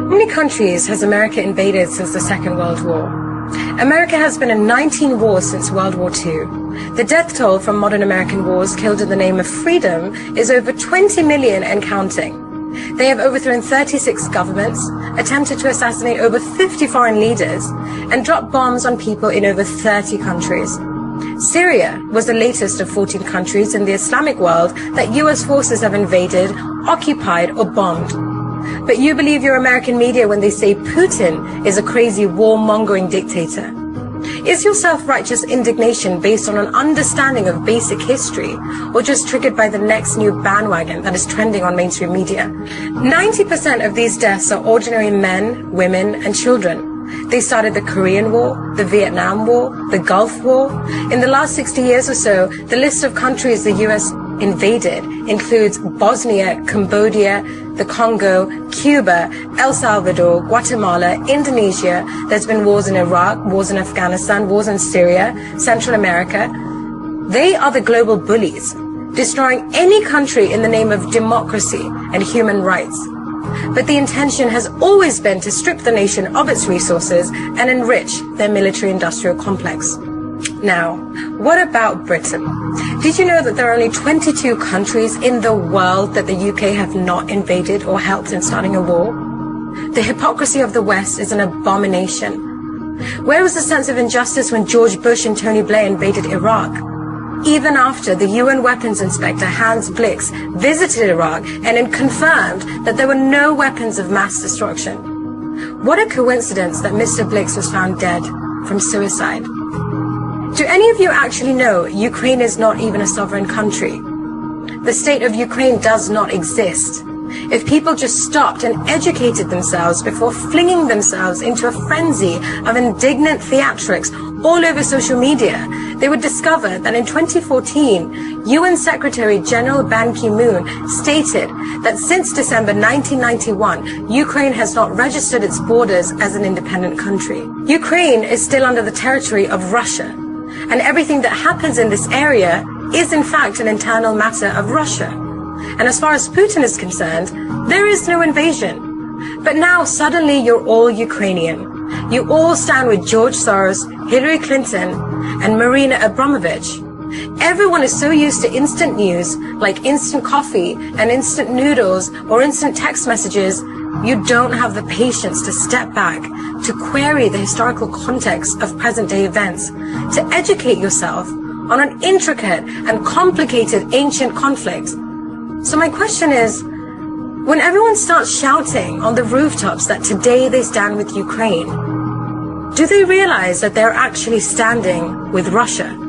How many countries has America invaded since the Second World War? America has been in 19 wars since World War II. The death toll from modern American wars killed in the name of freedom is over 20 million and counting. They have overthrown 36 governments, attempted to assassinate over 50 foreign leaders, and dropped bombs on people in over 30 countries. Syria was the latest of 14 countries in the Islamic world that US forces have invaded, occupied, or bombed. But you believe your American media when they say Putin is a crazy warmongering dictator. Is your self-righteous indignation based on an understanding of basic history, or just triggered by the next new bandwagon that is trending on mainstream media? 90% of these deaths are ordinary men, women, and children. They started the Korean War, the Vietnam War, the Gulf War. In the last 60 years or so, the list of countries the US invaded includes Bosnia, Cambodia, the Congo, Cuba, El Salvador, Guatemala, Indonesia. There's been wars in Iraq, wars in Afghanistan, wars in Syria, Central America. They are the global bullies, destroying any country in the name of democracy and human rights. But the intention has always been to strip the nation of its resources and enrich their military-industrial complex. Now, what about Britain? Did you know that there are only 22 countries in the world that the UK have not invaded or helped in starting a war? The hypocrisy of the West is an abomination. Where was the sense of injustice when George Bush and Tony Blair invaded Iraq? Even after the UN weapons inspector Hans Blix visited Iraq and confirmed that there were no weapons of mass destruction. What a coincidence that Mr. Blix was found dead from suicide. Do any of you actually know Ukraine is not even a sovereign country? The state of Ukraine does not exist. If people just stopped and educated themselves before flinging themselves into a frenzy of indignant theatrics all over social media, they would discover that in 2014, UN Secretary General Ban Ki-moon stated that since December 1991, Ukraine has not registered its borders as an independent country. Ukraine is still under the territory of Russia, and everything that happens in this area is in fact an internal matter of Russia. And as far as Putin is concerned, there is no invasion. But now suddenly you're all Ukrainian. You all stand with George Soros, Hillary Clinton, and Marina Abramovich. Everyone is so used to instant news, like instant coffee and instant noodles or instant text messages, you don't have the patience to step back, to query the historical context of present-day events, to educate yourself on an intricate and complicated ancient conflict. So my question is, when everyone starts shouting on the rooftops that today they stand with Ukraine, do they realize that they're actually standing with Russia?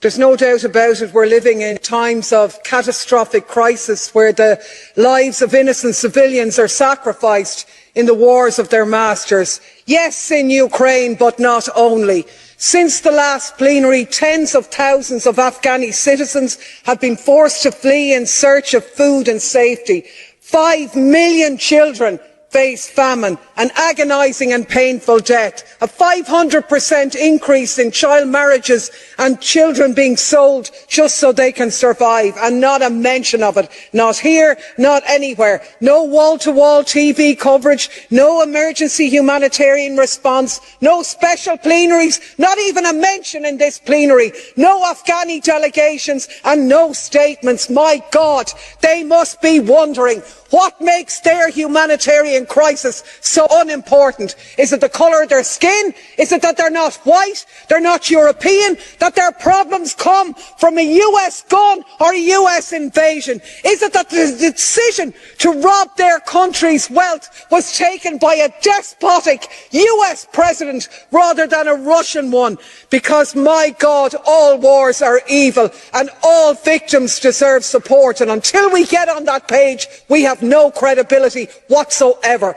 There's no doubt about it, we're living in times of catastrophic crisis where the lives of innocent civilians are sacrificed in the wars of their masters. Yes, in Ukraine, but not only. Since the last plenary, tens of thousands of Afghani citizens have been forced to flee in search of food and safety. 5 million children face famine, an agonising and painful death, a 500% increase in child marriages and children being sold just so they can survive, and not a mention of it, not here, not anywhere. No wall-to-wall TV coverage, no emergency humanitarian response, no special plenaries, not even a mention in this plenary, no Afghani delegations and no statements. My God, they must be wondering, what makes their humanitarian crisis so unimportant? Is it the colour of their skin? Is it that they're not white, they're not European, that their problems come from a US gun or a US invasion? Is it that the decision to rob their country's wealth was taken by a despotic US president rather than a Russian one? Because, my God, all wars are evil and all victims deserve support, and until we get on that page, we have no credibility whatsoever.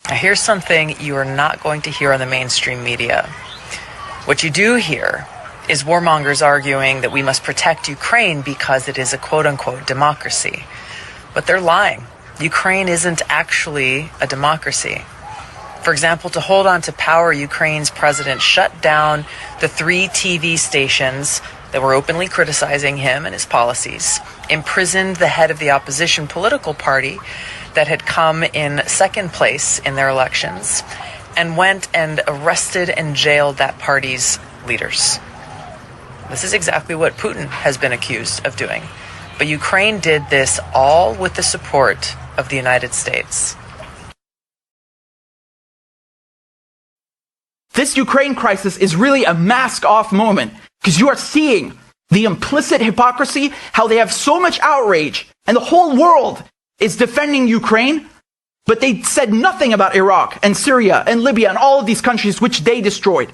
Now here's something you are not going to hear on the mainstream media. What you do hear is warmongers arguing that we must protect Ukraine because it is a quote-unquote democracy. But they're lying. Ukraine isn't actually a democracy. For example, to hold on to power, Ukraine's president shut down the 3 TV stations that were openly criticizing him and his policies, imprisoned the head of the opposition political party that had come in second place in their elections, and went and arrested and jailed that party's leaders. This is exactly what Putin has been accused of doing. But Ukraine did this all with the support of the United States. This Ukraine crisis is really a mask-off moment, because you are seeing the implicit hypocrisy, how they have so much outrage, and the whole world is defending Ukraine, but they said nothing about Iraq and Syria and Libya and all of these countries which they destroyed.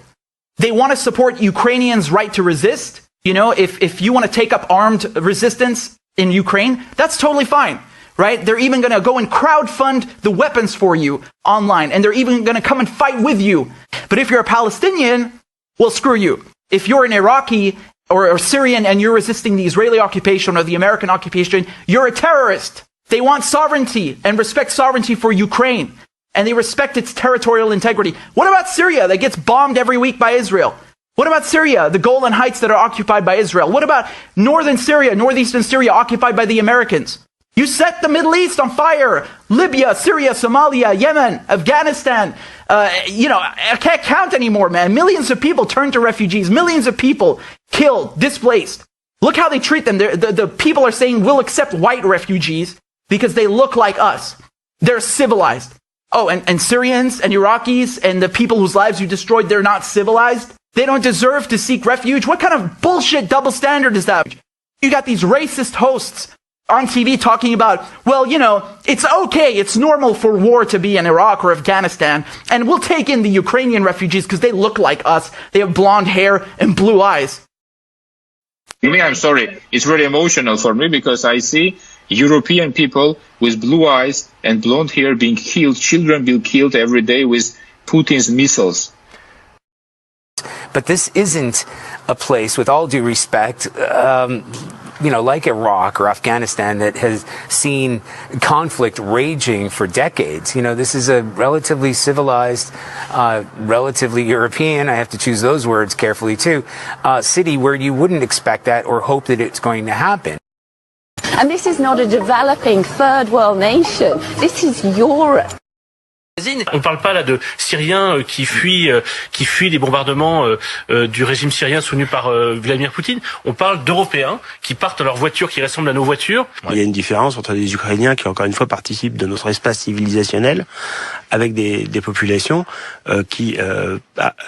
They want to support Ukrainians' right to resist. You know, if you want to take up armed resistance in Ukraine, that's totally fine, right? They're even going to go and crowdfund the weapons for you online, and they're even going to come and fight with you. But if you're a Palestinian, well, screw you. If you're an Iraqi or Syrian and you're resisting the Israeli occupation or the American occupation, you're a terrorist. They want sovereignty and respect sovereignty for Ukraine, and they respect its territorial integrity. What about Syria that gets bombed every week by Israel? What about Syria, the Golan Heights that are occupied by Israel? What about northern Syria, northeastern Syria occupied by the Americans? You set the Middle East on fire. Libya, Syria, Somalia, Yemen, Afghanistan. I can't count anymore, man. Millions of people turned to refugees. Millions of people killed, displaced. Look how they treat them. The people are saying we'll accept white refugees because they look like us. They're civilized. Oh, and Syrians and Iraqis and the people whose lives you destroyed, they're not civilized? They don't deserve to seek refuge? What kind of bullshit double standard is that? You got these racist hosts on TV talking about, well, it's okay, it's normal for war to be in Iraq or Afghanistan, and we'll take in the Ukrainian refugees because they look like us. They have blonde hair and blue eyes. Me, I'm sorry, it's very emotional for me because I see European people with blue eyes and blonde hair being killed, children being killed every day with Putin's missiles. But this isn't a place, with all due respect, like Iraq or Afghanistan, that has seen conflict raging for decades. This is a relatively civilized, relatively European, I have to choose those words carefully too, city where you wouldn't expect that or hope that it's going to happen. And this is not a developing third world nation. This is Europe. On ne parle pas là de Syriens qui fuient les bombardements du régime syrien soutenu par Vladimir Poutine. On parle d'Européens qui partent dans leurs voitures qui ressemblent à nos voitures. Il y a une différence entre les Ukrainiens qui, encore une fois, participent de notre espace civilisationnel avec des populations qui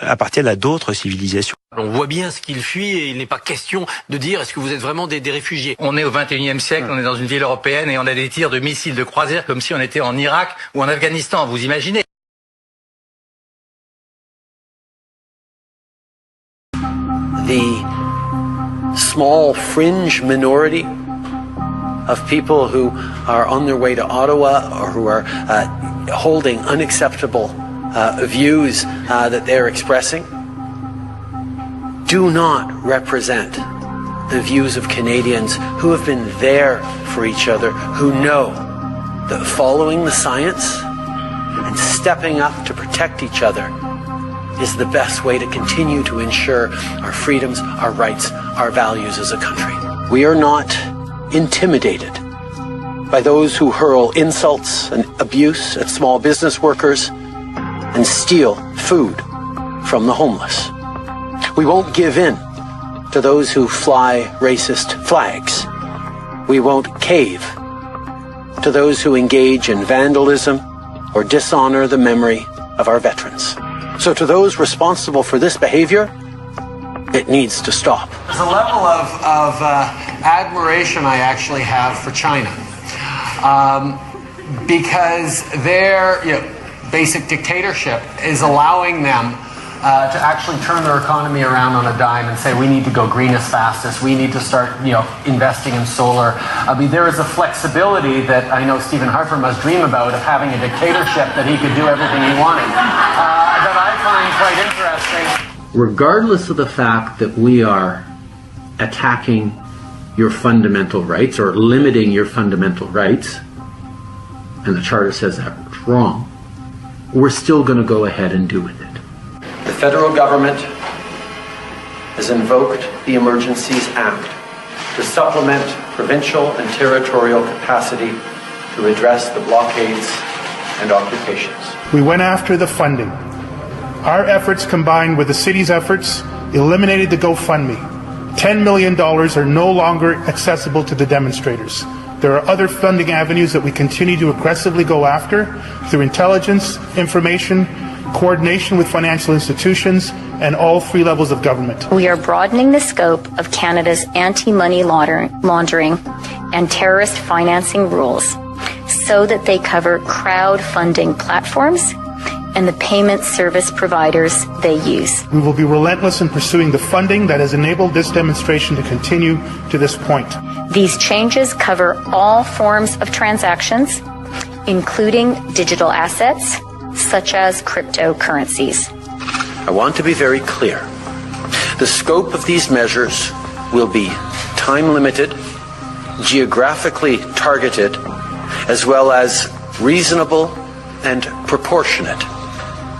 appartiennent à d'autres civilisations. On voit bien ce qu'ils fuient et il n'est pas question de dire est-ce que vous êtes vraiment des réfugiés. On est au 21e siècle, on est dans une ville européenne et on a des tirs de missiles de croisière comme si on était en Irak ou en Afghanistan, vous imaginez? The small fringe minority of people who are on their way to Ottawa or who are holding unacceptable views that they're expressing do not represent the views of Canadians who have been there for each other, who know that following the science and stepping up to protect each other is the best way to continue to ensure our freedoms, our rights, our values as a country. We are not intimidated by those who hurl insults and abuse at small business workers and steal food from the homeless. We won't give in to those who fly racist flags. We won't cave to those who engage in vandalism or dishonor the memory of our veterans. So to those responsible for this behavior, it needs to stop. There's a level of admiration I actually have for China because their basic dictatorship is allowing them to actually turn their economy around on a dime and say we need to go green as fastest, we need to start investing in solar. I mean, there is a flexibility that I know Stephen Harper must dream about of having a dictatorship that he could do everything he wanted that I find quite interesting. regardless of the fact that we are attacking your fundamental rights or limiting your fundamental rights, and the Charter says that's wrong, we're still going to go ahead and do with it. The federal government has invoked the Emergencies Act to supplement provincial and territorial capacity to address the blockades and occupations. We went after the funding. Our efforts combined with the city's efforts eliminated the GoFundMe. $10 million are no longer accessible to the demonstrators. There are other funding avenues that we continue to aggressively go after through intelligence, information, coordination with financial institutions, and all three levels of government. We are broadening the scope of Canada's anti-money laundering and terrorist financing rules so that they cover crowdfunding platforms and the payment service providers they use. We will be relentless in pursuing the funding that has enabled this demonstration to continue to this point. These changes cover all forms of transactions, including digital assets, such as cryptocurrencies. I want to be very clear. The scope of these measures will be time-limited, geographically targeted, as well as reasonable and proportionate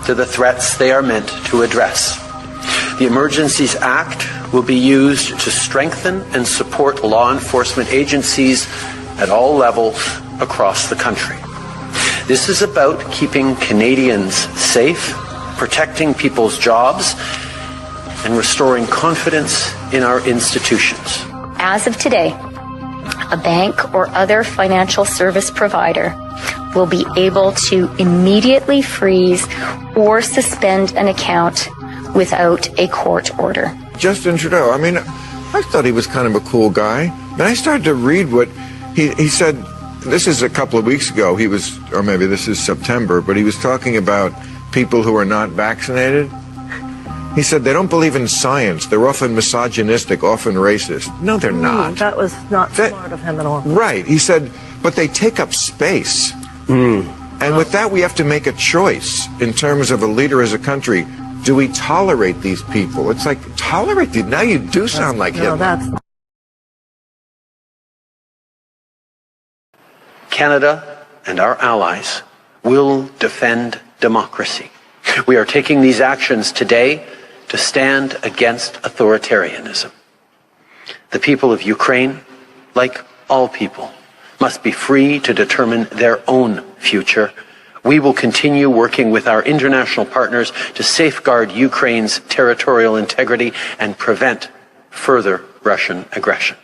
to the threats they are meant to address. The Emergencies Act will be used to strengthen and support law enforcement agencies at all levels across the country. This is about keeping Canadians safe, protecting people's jobs, and restoring confidence in our institutions. As of today, a bank or other financial service provider will be able to immediately freeze or suspend an account without a court order. Justin Trudeau, I mean, I thought he was kind of a cool guy. And I started to read what he said. This is a couple of weeks ago. He was, or maybe this is September, but he was talking about people who are not vaccinated. He said they don't believe in science. They're often misogynistic, often racist. No, they're not. That was not smart of him at all. Right. He said, but they take up space. And with that, we have to make a choice in terms of a leader as a country. Do we tolerate these people? It's like, tolerate these? Now you do sound like Hitler. Canada and our allies will defend democracy. We are taking these actions today to stand against authoritarianism. The people of Ukraine, like all people, must be free to determine their own future. We will continue working with our international partners to safeguard Ukraine's territorial integrity and prevent further Russian aggression.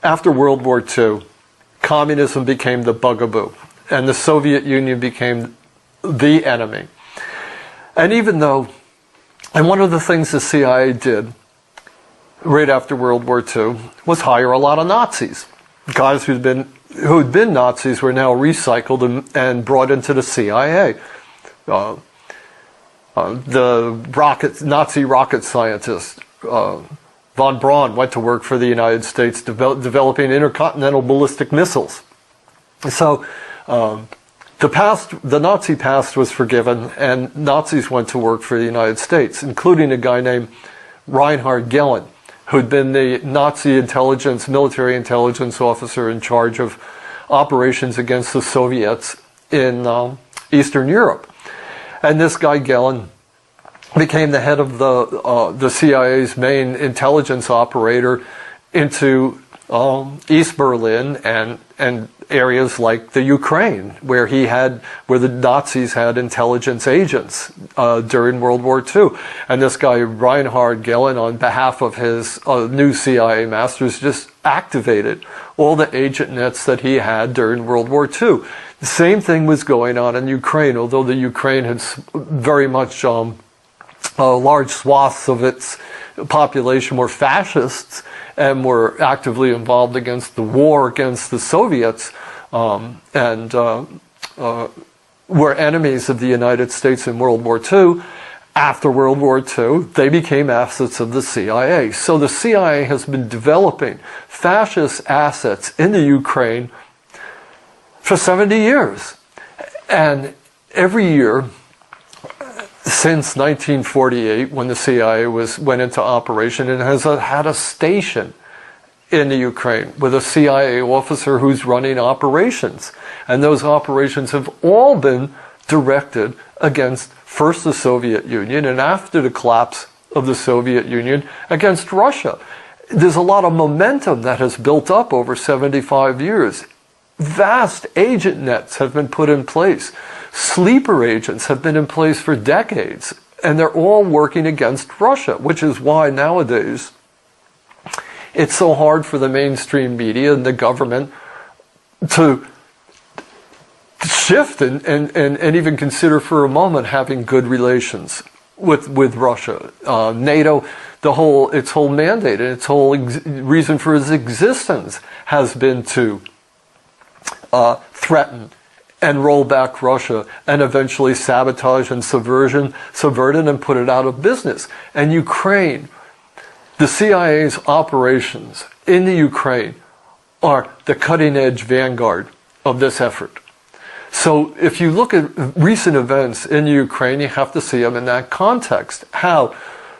After World War II, communism became the bugaboo, and the Soviet Union became the enemy. And even though, and one of the things the CIA did right after World War II was hire a lot of Nazis. Guys who'd been Nazis were now recycled and brought into the CIA. The Nazi rocket scientist, von Braun, went to work for the United States developing intercontinental ballistic missiles. So the Nazi past was forgiven, and Nazis went to work for the United States, including a guy named Reinhard Gehlen, who'd been the Nazi military intelligence officer in charge of operations against the Soviets in Eastern Europe. And this guy Gehlen became the head of the CIA's main intelligence operator into East Berlin and areas like the Ukraine, where the Nazis had intelligence agents during World War II. And this guy Reinhard Gehlen, on behalf of his new CIA masters, just activated all the agent nets that he had during World War II. The same thing was going on in Ukraine, although the Ukraine had very much large swaths of its population were fascists and were actively involved against the war against the Soviets and were enemies of the United States in World War II. After World War II, they became assets of the CIA. So the CIA has been developing fascist assets in the Ukraine for 70 years. And every year since 1948, when the CIA went into operation, it has had a station in the Ukraine with a CIA officer who's running operations. And those operations have all been directed against first the Soviet Union, and after the collapse of the Soviet Union, against Russia. There's a lot of momentum that has built up over 75 years. Vast agent nets have been put in place. Sleeper agents have been in place for decades, and they're all working against Russia, which is why nowadays it's so hard for the mainstream media and the government to shift and even consider for a moment having good relations with Russia. NATO, its whole mandate and its whole reason for its existence has been to threaten and roll back Russia and eventually sabotage and subvert it and put it out of business. And Ukraine, the CIA's operations in the Ukraine are the cutting-edge vanguard of this effort. So if you look at recent events in Ukraine, you have to see them in that context. How,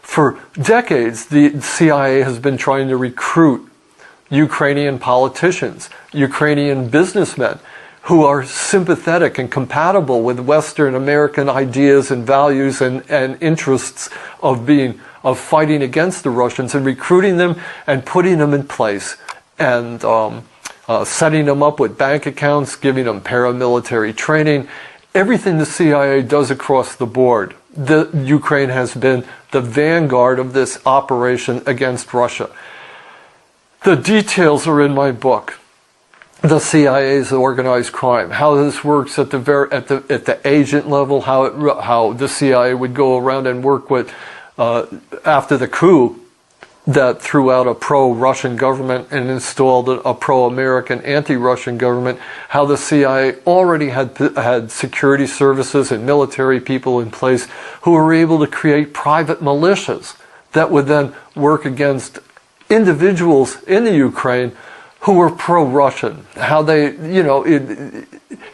for decades, the CIA has been trying to recruit Ukrainian politicians, Ukrainian businessmen, who are sympathetic and compatible with Western American ideas and values and interests of fighting against the Russians, and recruiting them and putting them in place and setting them up with bank accounts, giving them paramilitary training, everything the CIA does across the board. Ukraine has been the vanguard of this operation against Russia. The details are in my book. The CIA's organized crime, how this works at the agent level, how the CIA would go around and work with after the coup that threw out a pro-Russian government and installed a pro-American anti-Russian government, how the CIA already had security services and military people in place who were able to create private militias that would then work against individuals in the Ukraine who were pro-Russian, how they,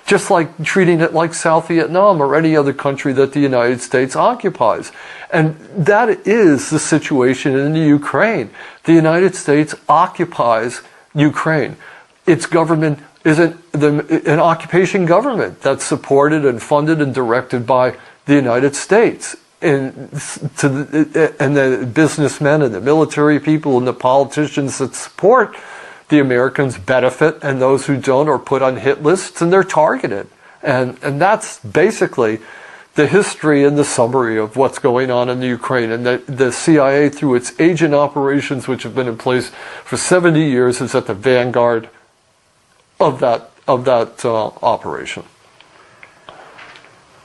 just like treating it like South Vietnam or any other country that the United States occupies. And that is the situation in the Ukraine. The United States occupies Ukraine. Its government isn't an occupation government that's supported and funded and directed by the United States. And the businessmen and the military people and the politicians that support the Americans benefit, and those who don't are put on hit lists and they're targeted. And that's basically the history and the summary of what's going on in the Ukraine. And the CIA, through its agent operations, which have been in place for 70 years, is at the vanguard of that operation.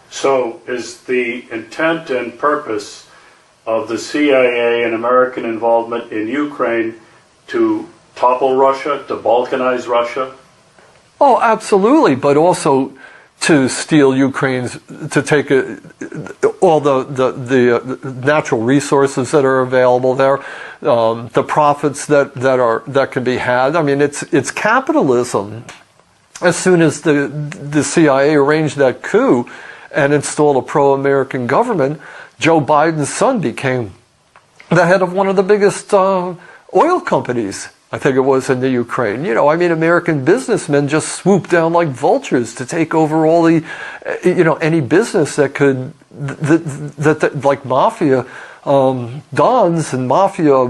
So is the intent and purpose of the CIA and American involvement in Ukraine to topple Russia, to balkanize Russia? Oh, absolutely, but also to steal Ukraine's, to take all the natural resources that are available there, the profits that can be had. I mean, it's capitalism. As soon as the CIA arranged that coup and installed a pro-American government, Joe Biden's son became the head of one of the biggest oil companies, I think it was, in the Ukraine. American businessmen just swooped down like vultures to take over all the, any business that could, like mafia dons and mafia,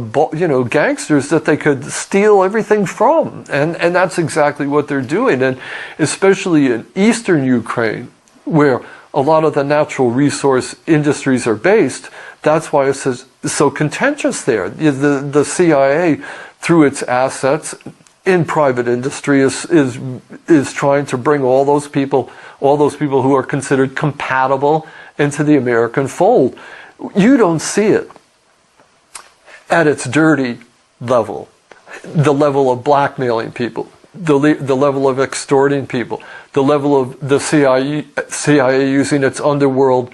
gangsters that they could steal everything from. And that's exactly what they're doing. And especially in eastern Ukraine, where a lot of the natural resource industries are based, that's why it's so contentious there. The CIA, through its assets in private industry, is trying to bring all those people who are considered compatible into the American fold. You don't see it at its dirty level, the level of blackmailing people, the level of extorting people, the level of the CIA using its underworld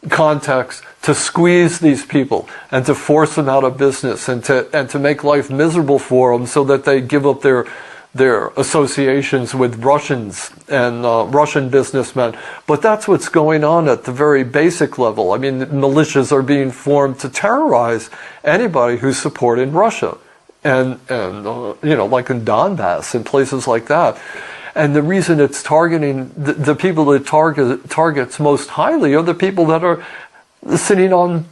contacts to squeeze these people and to force them out of business and to make life miserable for them so that they give up their their associations with Russians and Russian businessmen. But that's what's going on at the very basic level. I mean, militias are being formed to terrorize anybody who's supporting Russia. And you know, like in Donbass and places like that. And the reason it's targeting the people that targets most highly are the people that are sitting on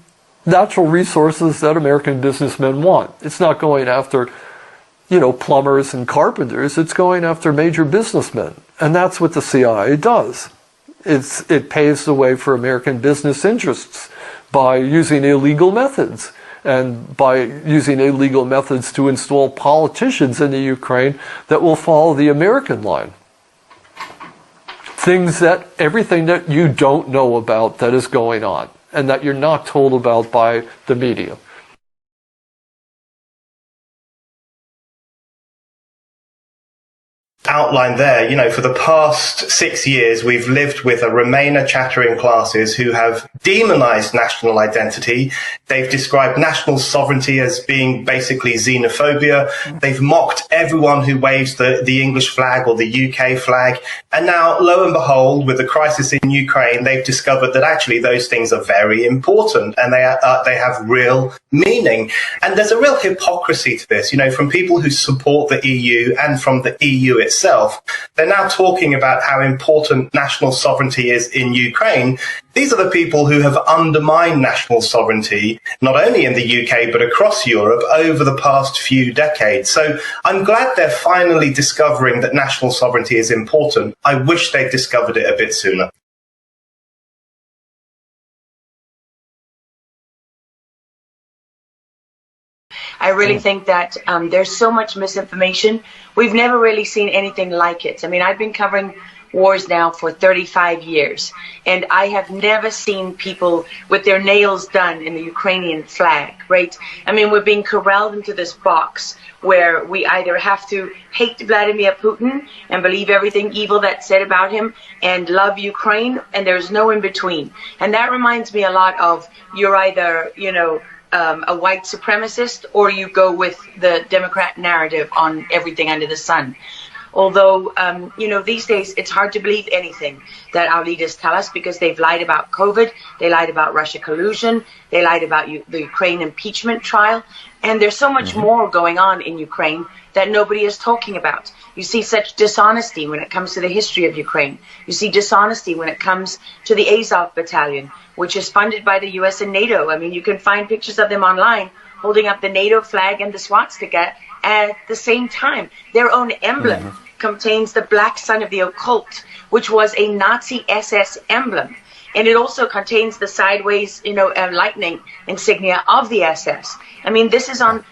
natural resources that American businessmen want. It's not going after, you know, plumbers and carpenters. It's going after major businessmen. And that's what the CIA does. It paves the way for American business interests by using illegal methods. And by using illegal methods to install politicians in the Ukraine that will follow the American line. Everything that you don't know about that is going on, and that you're not told about by the media. Outlined there, you know, for the past 6 years, we've lived with a Remainer chattering classes who have demonized national identity. They've described national sovereignty as being basically xenophobia. They've mocked everyone who waves the English flag or the UK flag. And now, lo and behold, with the crisis in Ukraine, they've discovered that actually those things are very important and they have real meaning. And there's a real hypocrisy to this, you know, from people who support the EU and from the EU itself. They're now talking about how important national sovereignty is in Ukraine. These are the people who have undermined national sovereignty, not only in the UK, but across Europe over the past few decades. So I'm glad they're finally discovering that national sovereignty is important. I wish they'd discovered it a bit sooner. I really think that there's so much misinformation. We've never really seen anything like it. I mean, I've been covering wars now for 35 years, and I have never seen people with their nails done in the Ukrainian flag, right? I mean, we're being corralled into this box where we either have to hate Vladimir Putin and believe everything evil that's said about him and love Ukraine, and there's no in between. And that reminds me a lot of you're either, you know, a white supremacist, or you go with the Democrat narrative on everything under the sun. Although, you know, these days it's hard to believe anything that our leaders tell us, because they've lied about COVID, they lied about Russia collusion, they lied about the Ukraine impeachment trial, and there's so much more going on in Ukraine that nobody is talking about. You see such dishonesty when it comes to the history of Ukraine. You see dishonesty when it comes to the Azov battalion, which is funded by the US and NATO. I mean, you can find pictures of them online holding up the NATO flag and the swastika at the same time. Their own emblem contains the black sun of the occult, which was a Nazi SS emblem. And it also contains the sideways, you know, lightning insignia of the SS. I mean, this is on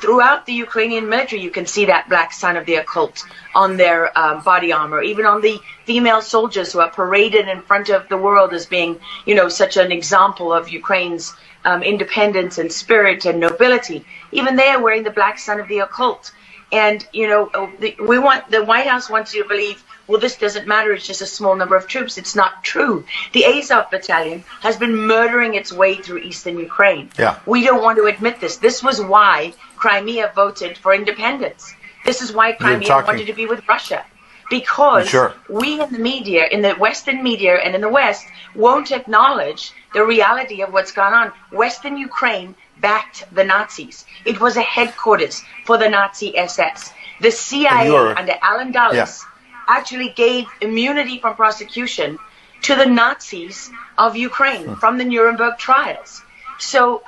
throughout the Ukrainian military. You can see that black sun of the occult on their body armor, even on the female soldiers who are paraded in front of the world as being, you know, such an example of Ukraine's independence and spirit and nobility. Even they are wearing the black sun of the occult. And, you know, the White House wants you to believe, well, this doesn't matter, it's just a small number of troops. It's not true. The Azov battalion has been murdering its way through eastern Ukraine. Yeah. We don't want to admit this. This was why Crimea voted for independence. This is why Crimea wanted to be with Russia. Because we in the media, in the Western media and in the West, won't acknowledge the reality of what's gone on. Western Ukraine backed the Nazis. It was a headquarters for the Nazi SS. The CIA under Alan Dulles actually gave immunity from prosecution to the Nazis of Ukraine from the Nuremberg trials. So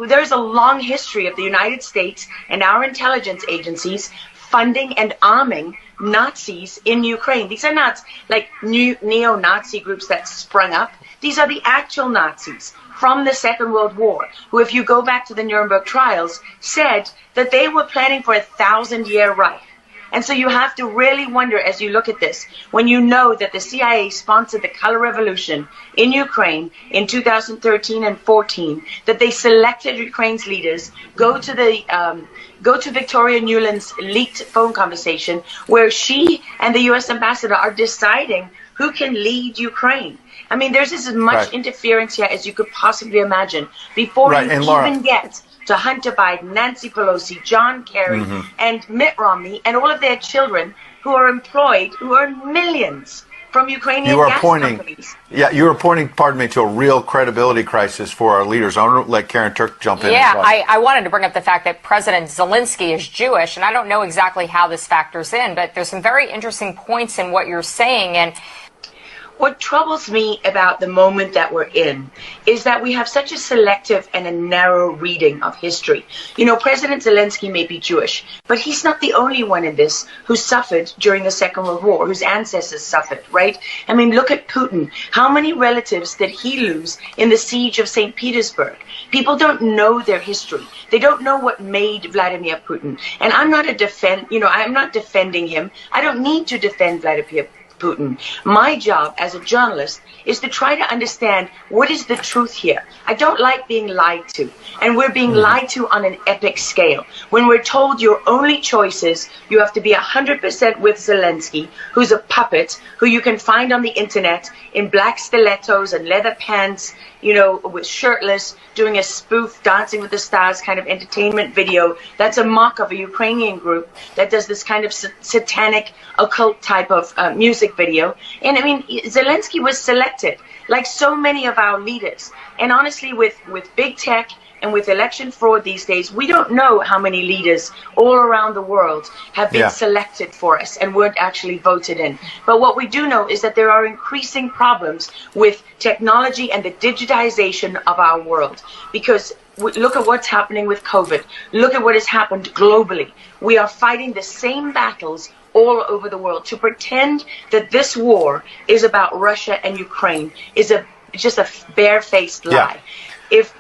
there's a long history of the United States and our intelligence agencies funding and arming Nazis in Ukraine. These are not like neo-Nazi groups that sprung up. These are the actual Nazis from the Second World War, who, if you go back to the Nuremberg trials, said that they were planning for a 1,000-year Reich. And so you have to really wonder, as you look at this, when you know that the CIA sponsored the color revolution in Ukraine in 2013 and 14, that they selected Ukraine's leaders, go to Victoria Nuland's leaked phone conversation where she and the U.S. ambassador are deciding who can lead Ukraine. I mean, there's as much interference here as you could possibly imagine before you even get to Hunter Biden, Nancy Pelosi, John Kerry, and Mitt Romney, and all of their children who are employed, who earn millions from Ukrainian gas companies. Yeah, you are pointing, pardon me, to a real credibility crisis for our leaders. I want to let Karen Turk jump in. Yeah, I wanted to bring up the fact that President Zelensky is Jewish, and I don't know exactly how this factors in, but there's some very interesting points in what you're saying. And what troubles me about the moment that we're in is that we have such a selective and a narrow reading of history. You know, President Zelensky may be Jewish, but he's not the only one in this who suffered during the Second World War, whose ancestors suffered, right? I mean, look at Putin. How many relatives did he lose in the siege of St. Petersburg? People don't know their history. They don't know what made Vladimir Putin. And I'm not I'm not defending him. I don't need to defend Vladimir Putin. My job as a journalist is to try to understand what is the truth here. I don't like being lied to, and we're being lied to on an epic scale. When we're told your only choice is you have to be 100% with Zelensky, who's a puppet, who you can find on the internet in black stilettos and leather pants, you know, with shirtless, doing a spoof Dancing with the Stars kind of entertainment video. That's a mock of a Ukrainian group that does this kind of satanic, occult type of music video. And I mean, Zelensky was selected, like so many of our leaders. And honestly, with big tech and with election fraud these days, we don't know how many leaders all around the world have been selected for us and weren't actually voted in. But what we do know is that there are increasing problems with technology and the digitization of our world. Because look at what's happening with COVID. Look at what has happened globally. We are fighting the same battles all over the world. To pretend that this war is about Russia and Ukraine is just a barefaced lie. If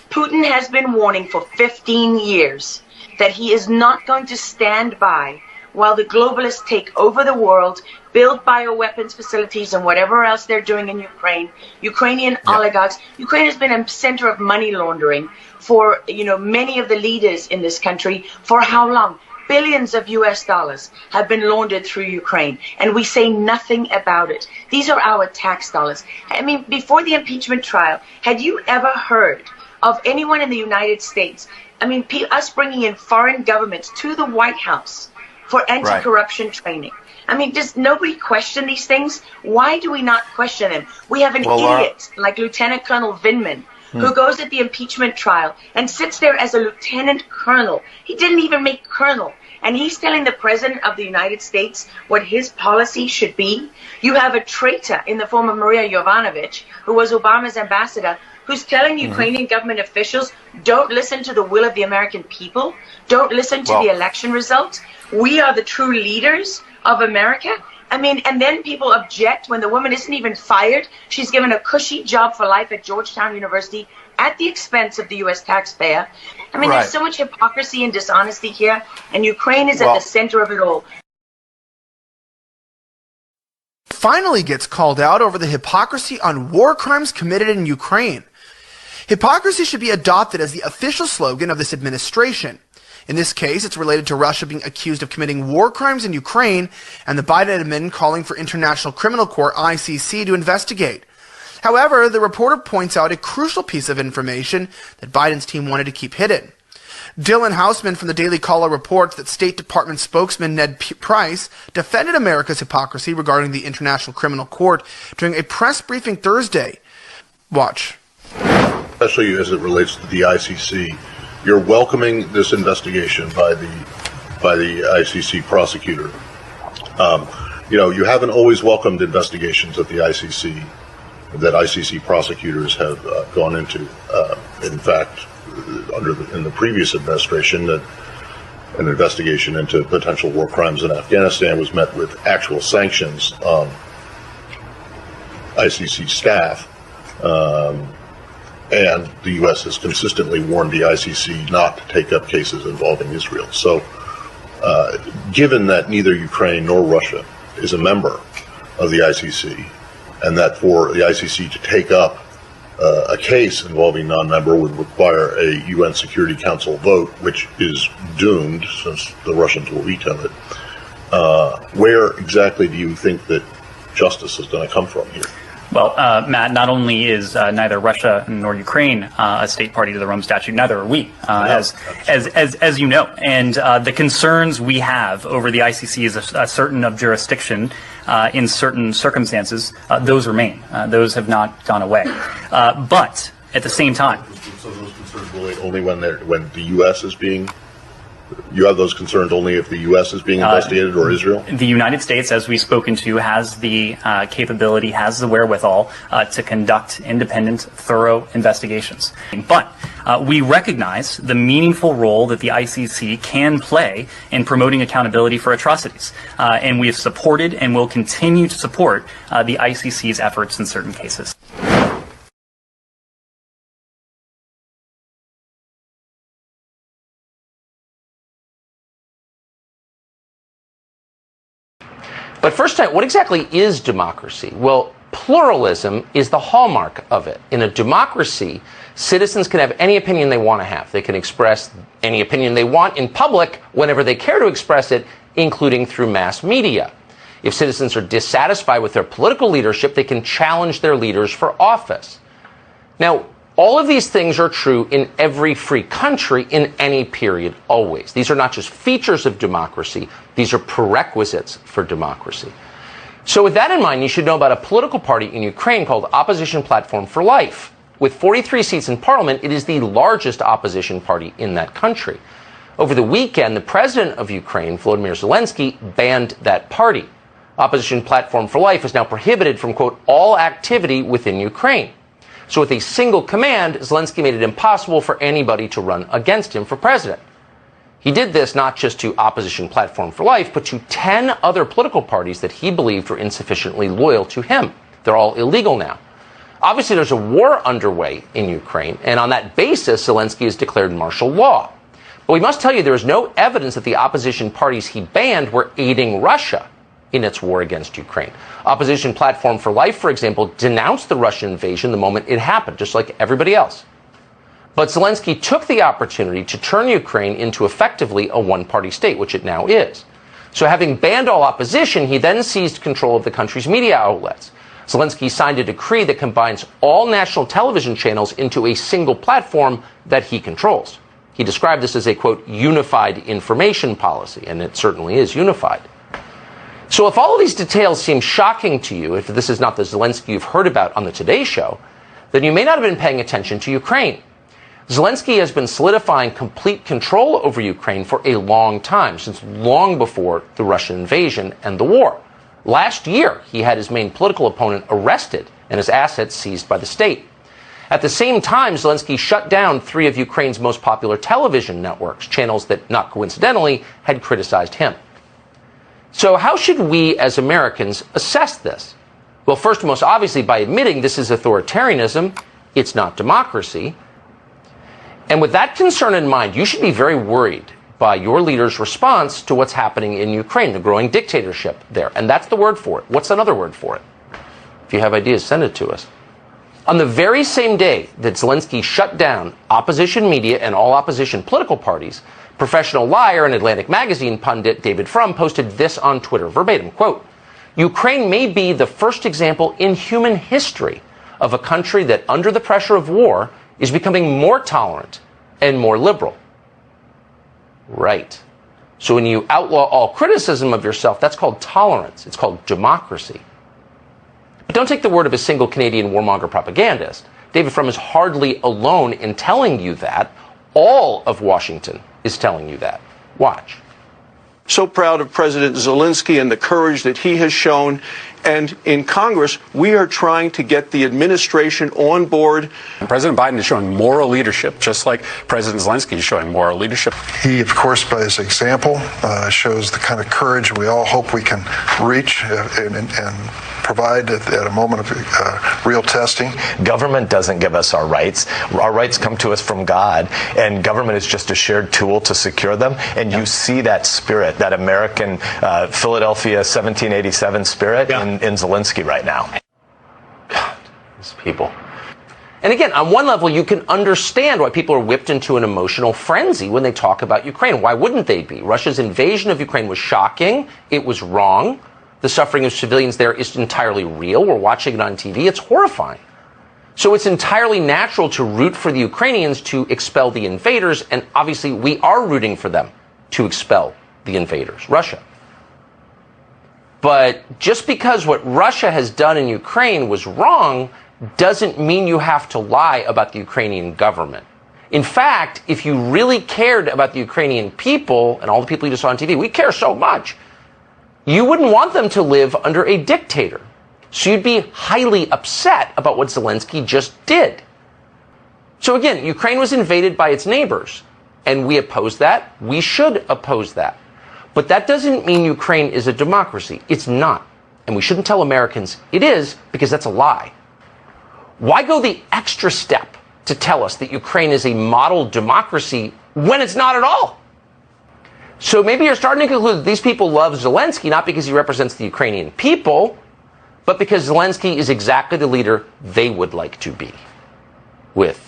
Putin has been warning for 15 years that he is not going to stand by while the globalists take over the world, build bioweapons facilities and whatever else they're doing in Ukraine, Ukrainian oligarchs. Ukraine has been a center of money laundering for, you know, many of the leaders in this country. For how long? Billions of US dollars have been laundered through Ukraine, and we say nothing about it. These are our tax dollars. I mean, before the impeachment trial, had you ever heard of anyone in the United States, I mean, us bringing in foreign governments to the White House for anti-corruption training? I mean, does nobody question these things? Why do we not question them? We have an idiot like Lieutenant Colonel Vindman, who goes at the impeachment trial and sits there as a lieutenant colonel. He didn't even make colonel. And he's telling the President of the United States what his policy should be. You have a traitor in the form of Maria Yovanovitch, who was Obama's ambassador, who's telling Ukrainian government officials, don't listen to the will of the American people. Don't listen to the election results. We are the true leaders of America. I mean, and then people object when the woman isn't even fired. She's given a cushy job for life at Georgetown University at the expense of the U.S. taxpayer. I mean, there's so much hypocrisy and dishonesty here, and Ukraine is at the center of it all. Finally gets called out over the hypocrisy on war crimes committed in Ukraine. Hypocrisy should be adopted as the official slogan of this administration. In this case, it's related to Russia being accused of committing war crimes in Ukraine and the Biden admin calling for International Criminal Court, ICC, to investigate. However, the reporter points out a crucial piece of information that Biden's team wanted to keep hidden. Dylan Hausman from the Daily Caller reports that State Department spokesman Ned Price defended America's hypocrisy regarding the International Criminal Court during a press briefing Thursday. Watch. Especially as it relates to the ICC, you're welcoming this investigation by the ICC prosecutor. You know, you haven't always welcomed investigations at the ICC that ICC prosecutors have gone into. In fact, in the previous administration, that an investigation into potential war crimes in Afghanistan was met with actual sanctions on ICC staff. And the U.S. has consistently warned the ICC not to take up cases involving Israel. So, given that neither Ukraine nor Russia is a member of the ICC, and that for the ICC to take up a case involving non-member would require a UN Security Council vote, which is doomed since the Russians will veto it, where exactly do you think that justice is going to come from here? Well, Matt, not only is neither Russia nor Ukraine a state party to the Rome Statute, neither are we, as you know. And the concerns we have over the ICC as a certain of jurisdiction in certain circumstances, those remain. Those have not gone away. But at the same time, so those concerns relate only when the U.S. is being. You have those concerns only if the U.S. is being investigated or Israel? The United States, as we've spoken to, has the capability, has the wherewithal to conduct independent, thorough investigations. But we recognize the meaningful role that the ICC can play in promoting accountability for atrocities. And we have supported and will continue to support the ICC's efforts in certain cases. But first, what exactly is democracy? Well, pluralism is the hallmark of it. In a democracy, citizens can have any opinion they want to have. They can express any opinion they want in public whenever they care to express it, including through mass media. If citizens are dissatisfied with their political leadership, they can challenge their leaders for office. Now, all of these things are true in every free country in any period, always. These are not just features of democracy, these are prerequisites for democracy. So with that in mind, you should know about a political party in Ukraine called Opposition Platform for Life. With 43 seats in parliament, it is the largest opposition party in that country. Over the weekend, the president of Ukraine, Volodymyr Zelensky, banned that party. Opposition Platform for Life is now prohibited from, quote, all activity within Ukraine. So with a single command, Zelensky made it impossible for anybody to run against him for president. He did this not just to Opposition Platform for Life, but to 10 other political parties that he believed were insufficiently loyal to him. They're all illegal now. Obviously, there's a war underway in Ukraine, and on that basis, Zelensky has declared martial law. But we must tell you there is no evidence that the opposition parties he banned were aiding Russia in its war against Ukraine. Opposition Platform for Life, for example, denounced the Russian invasion the moment it happened, just like everybody else. But Zelensky took the opportunity to turn Ukraine into effectively a one-party state, which it now is. So having banned all opposition, he then seized control of the country's media outlets. Zelensky signed a decree that combines all national television channels into a single platform that he controls. He described this as a, quote, unified information policy, and it certainly is unified. So if all of these details seem shocking to you, if this is not the Zelensky you've heard about on the Today Show, then you may not have been paying attention to Ukraine. Zelensky has been solidifying complete control over Ukraine for a long time, since long before the Russian invasion and the war. Last year, he had his main political opponent arrested and his assets seized by the state. At the same time, Zelensky shut down 3 of Ukraine's most popular television networks, channels that, not coincidentally, had criticized him. So how should we as Americans assess this? Well, first and most obviously by admitting this is authoritarianism, it's not democracy. And with that concern in mind, you should be very worried by your leader's response to what's happening in Ukraine, the growing dictatorship there. And that's the word for it. What's another word for it? If you have ideas, send it to us. On the very same day that Zelensky shut down opposition media and all opposition political parties, professional liar and Atlantic Magazine pundit David Frum posted this on Twitter, verbatim, quote, Ukraine may be the first example in human history of a country that, under the pressure of war, is becoming more tolerant and more liberal. Right. So when you outlaw all criticism of yourself, that's called tolerance. It's called democracy. But don't take the word of a single Canadian warmonger propagandist. David Frum is hardly alone in telling you that. All of Washington is telling you that. Watch. So proud of President Zelensky and the courage that he has shown. And in Congress, we are trying to get the administration on board. And President Biden is showing moral leadership, just like President Zelensky is showing moral leadership. He, of course, by his example, shows the kind of courage we all hope we can reach and provide at a moment of real testing. Government doesn't give us our rights. Our rights come to us from God, and government is just a shared tool to secure them. And you see that spirit, that American Philadelphia 1787 spirit in Zelensky right now. God, these people. And again, on one level, you can understand why people are whipped into an emotional frenzy when they talk about Ukraine. Why wouldn't they be? Russia's invasion of Ukraine was shocking. It was wrong. the suffering of civilians there is entirely real. We're watching it on TV. It's horrifying. So it's entirely natural to root for the Ukrainians to expel the invaders, and obviously we are rooting for them to expel the invaders, Russia. But just because what Russia has done in Ukraine was wrong doesn't mean you have to lie about the Ukrainian government. In fact, if you really cared about the Ukrainian people and all the people you just saw on TV, we care so much, you wouldn't want them to live under a dictator. So you'd be highly upset about what Zelensky just did. So again, Ukraine was invaded by its neighbors, and we oppose that. We should oppose that. But that doesn't mean Ukraine is a democracy. It's not. And we shouldn't tell Americans it is, because that's a lie. Why go the extra step to tell us that Ukraine is a model democracy when it's not at all? So maybe you're starting to conclude that these people love Zelensky not because he represents the Ukrainian people, but because Zelensky is exactly the leader they would like to be, with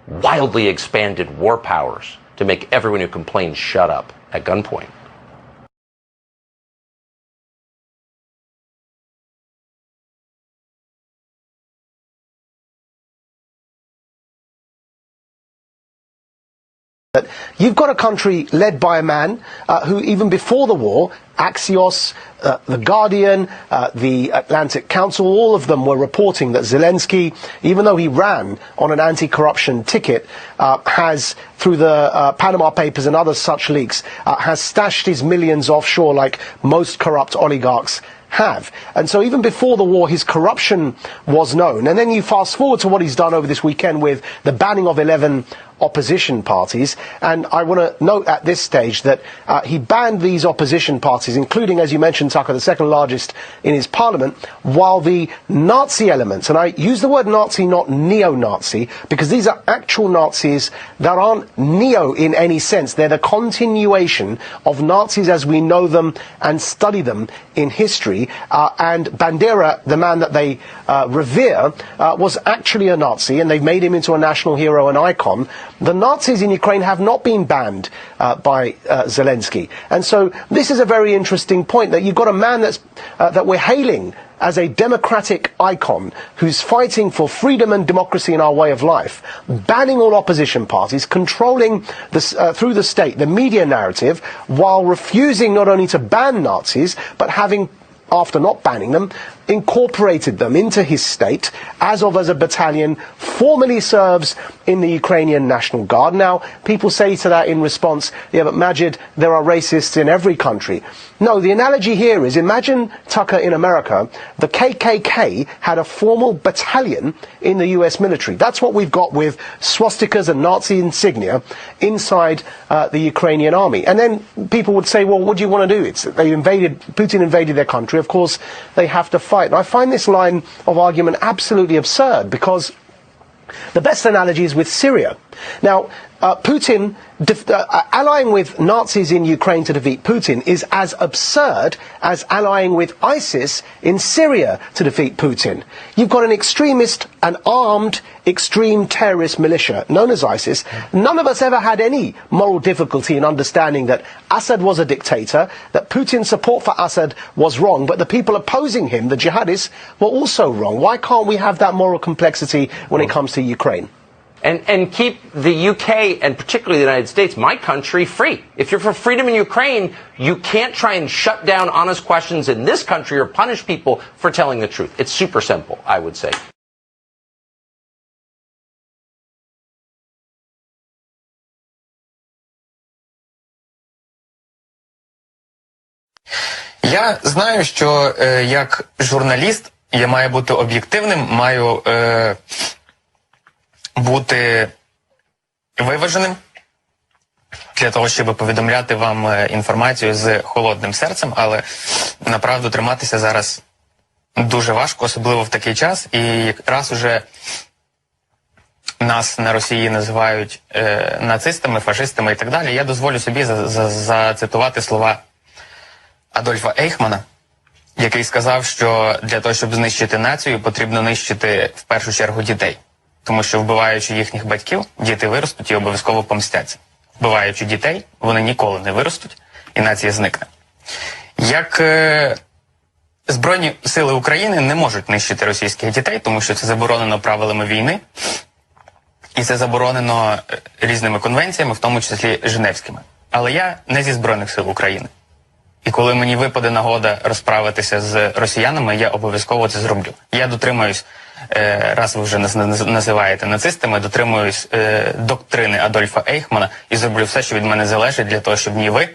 wildly expanded war powers to make everyone who complains shut up at gunpoint. You've got a country led by a man who, even before the war, Axios, The Guardian, the Atlantic Council, all of them were reporting that Zelensky, even though he ran on an anti-corruption ticket, has, through the Panama Papers and other such leaks, has stashed his millions offshore like most corrupt oligarchs have. And so even before the war, his corruption was known. And then you fast forward to what he's done over this weekend with the banning of 11 opposition parties. And I want to note at this stage that he banned these opposition parties, including, as you mentioned, Tucker, the second largest in his parliament, while the Nazi elements, and I use the word Nazi, not neo-Nazi, because these are actual Nazis that aren't neo in any sense. They're the continuation of Nazis as we know them and study them in history. And Bandera, the man that they revere, was actually a Nazi, and they've made him into a national hero and icon. The Nazis in Ukraine have not been banned by Zelensky. And so this is a very interesting point, that you've got a man that's, that we're hailing as a democratic icon who's fighting for freedom and democracy in our way of life, banning all opposition parties, controlling through the state the media narrative, while refusing not only to ban Nazis, but having, after not banning them, incorporated them into his state as a battalion, formally serves in the Ukrainian National Guard. Now, people say to that in response, yeah, but Majid, there are racists in every country. No, the analogy here is, imagine, Tucker, in America, the KKK had a formal battalion in the US military. That's what we've got with swastikas and Nazi insignia inside the Ukrainian army. And then people would say, well, what do you want to do? Putin invaded their country. Of course, they have to fight. And I find this line of argument absolutely absurd, because the best analogy is with Syria. Now, Putin allying with Nazis in Ukraine to defeat Putin is as absurd as allying with ISIS in Syria to defeat Putin. You've got an extremist, an armed, extreme terrorist militia known as ISIS. None of us ever had any moral difficulty in understanding that Assad was a dictator, that Putin's support for Assad was wrong, but the people opposing him, the jihadists, were also wrong. Why can't we have that moral complexity when it comes to Ukraine? And keep the UK, and particularly the United States, my country, free. If you're for freedom in Ukraine, you can't try and shut down honest questions in this country or punish people for telling the truth. It's super simple, I would say. Я знаю, що як журналіст я маю бути об'єктивним, маю бути виваженим для того, щоб повідомляти вам інформацію з холодним серцем, але направду триматися зараз дуже важко, особливо в такий час, і якраз уже нас на Росії називають нацистами, фашистами і так далі. Я дозволю собі зацитувати слова Адольфа Ейхмана, який сказав, що для того, щоб знищити націю, потрібно нищити в першу чергу дітей. Тому що, вбиваючи їхніх батьків, діти виростуть і обов'язково помстяться. Вбиваючи дітей, вони ніколи не виростуть, і нація зникне. Як Збройні сили України не можуть нищити російських дітей, тому що це заборонено правилами війни. І це заборонено різними конвенціями, в тому числі Женевськими. Але я не зі Збройних сил України. І коли мені випаде нагода розправитися з росіянами, я обов'язково це зроблю. Я дотримуюсь, раз ви вже називаєте нацистами, дотримуюсь доктрини Адольфа Ейхмана і зроблю все, що від мене залежить, для того, щоб ні ви,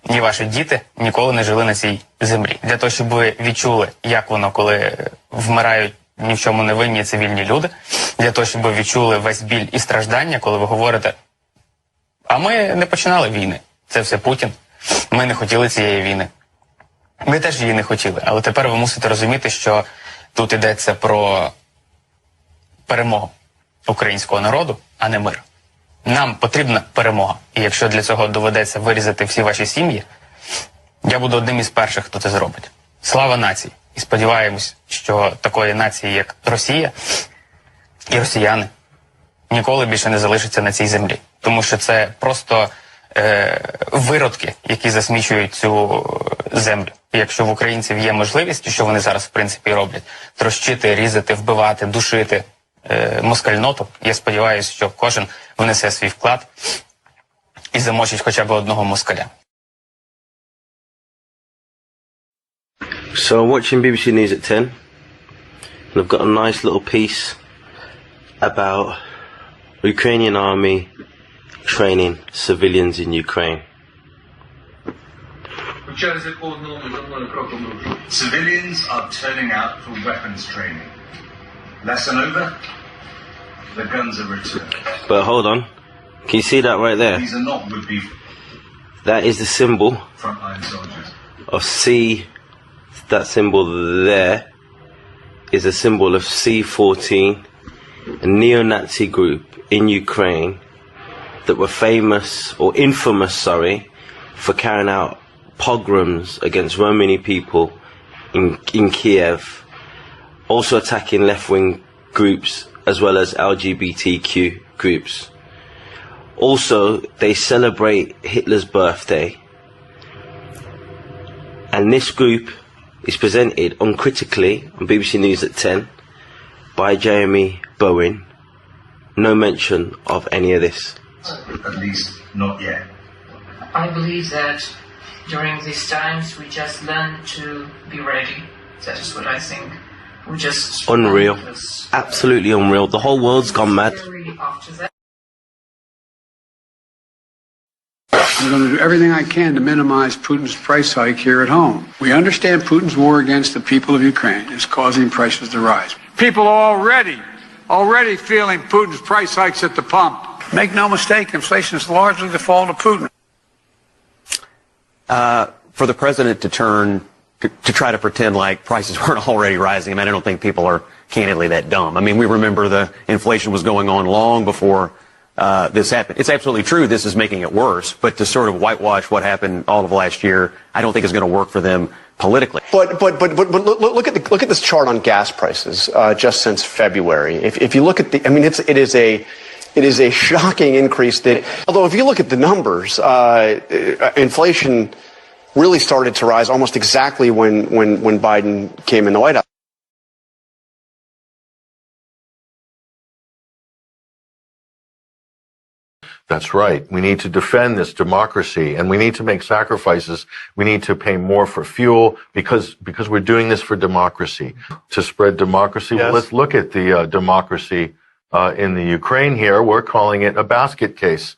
ні ваші діти ніколи не жили на цій землі. Для того, щоб ви відчули, як воно, коли вмирають ні в чому не винні цивільні люди. Для того, щоб ви відчули весь біль і страждання, коли ви говорите, а ми не починали війни. Це все Путін. Ми не хотіли цієї війни. Ми теж її не хотіли. Але тепер ви мусите розуміти, що тут йдеться про перемогу українського народу, а не мир. Нам потрібна перемога. І якщо для цього доведеться вирізати всі ваші сім'ї, я буду одним із перших, хто це зробить. Слава нації! І сподіваємось, що такої нації, як Росія і росіяни, ніколи більше не залишиться на цій землі. Тому що це просто виродки, які засмічують цю землю. І якщо в українців є можливість, що вони зараз в принципі роблять, трощити, різати, вбивати, душити москальноту, я сподіваюся, що кожен внесе свій вклад і замочить хоча б одного москаля. So I'm watching BBC News at 10, and I've got a nice little piece about Ukrainian army training civilians in Ukraine. Civilians are turning out for weapons training. Lesson over, the guns are returned. But hold on, can you see that right there? These are not would-be That is the symbol frontline soldiers. of C. That symbol there is a symbol of C-14, a neo-Nazi group in Ukraine that were famous, or infamous, for carrying out pogroms against Romani people in Kiev, also attacking left-wing groups as well as LGBTQ groups. Also, they celebrate Hitler's birthday, and this group is presented uncritically on BBC News at 10 by Jeremy Bowen. No mention of any of this. At least not yet. I believe that during these times we just learn to be ready. That is what I think. We just Unreal. Absolutely unreal. The whole world's gone mad. After that. I'm going to do everything I can to minimize Putin's price hike here at home. We understand Putin's war against the people of Ukraine is causing prices to rise. People are already feeling Putin's price hikes at the pump. Make no mistake, inflation is largely the fault of Putin. For the president to turn to try to pretend like prices weren't already rising, I mean, I don't think people are candidly that dumb. I mean, we remember the inflation was going on long before this happened. It's absolutely true this is making it worse, but to sort of whitewash what happened all of last year, I don't think is going to work for them politically. But look at this chart on gas prices just since February. If you look at the, I mean, it is a shocking increase. Although if you look at the numbers, inflation really started to rise almost exactly when Biden came in the White House. That's right. We need to defend this democracy, and we need to make sacrifices. We need to pay more for fuel because we're doing this for democracy, to spread democracy. Yes. Well, let's look at the democracy in the Ukraine here. We're calling it a basket case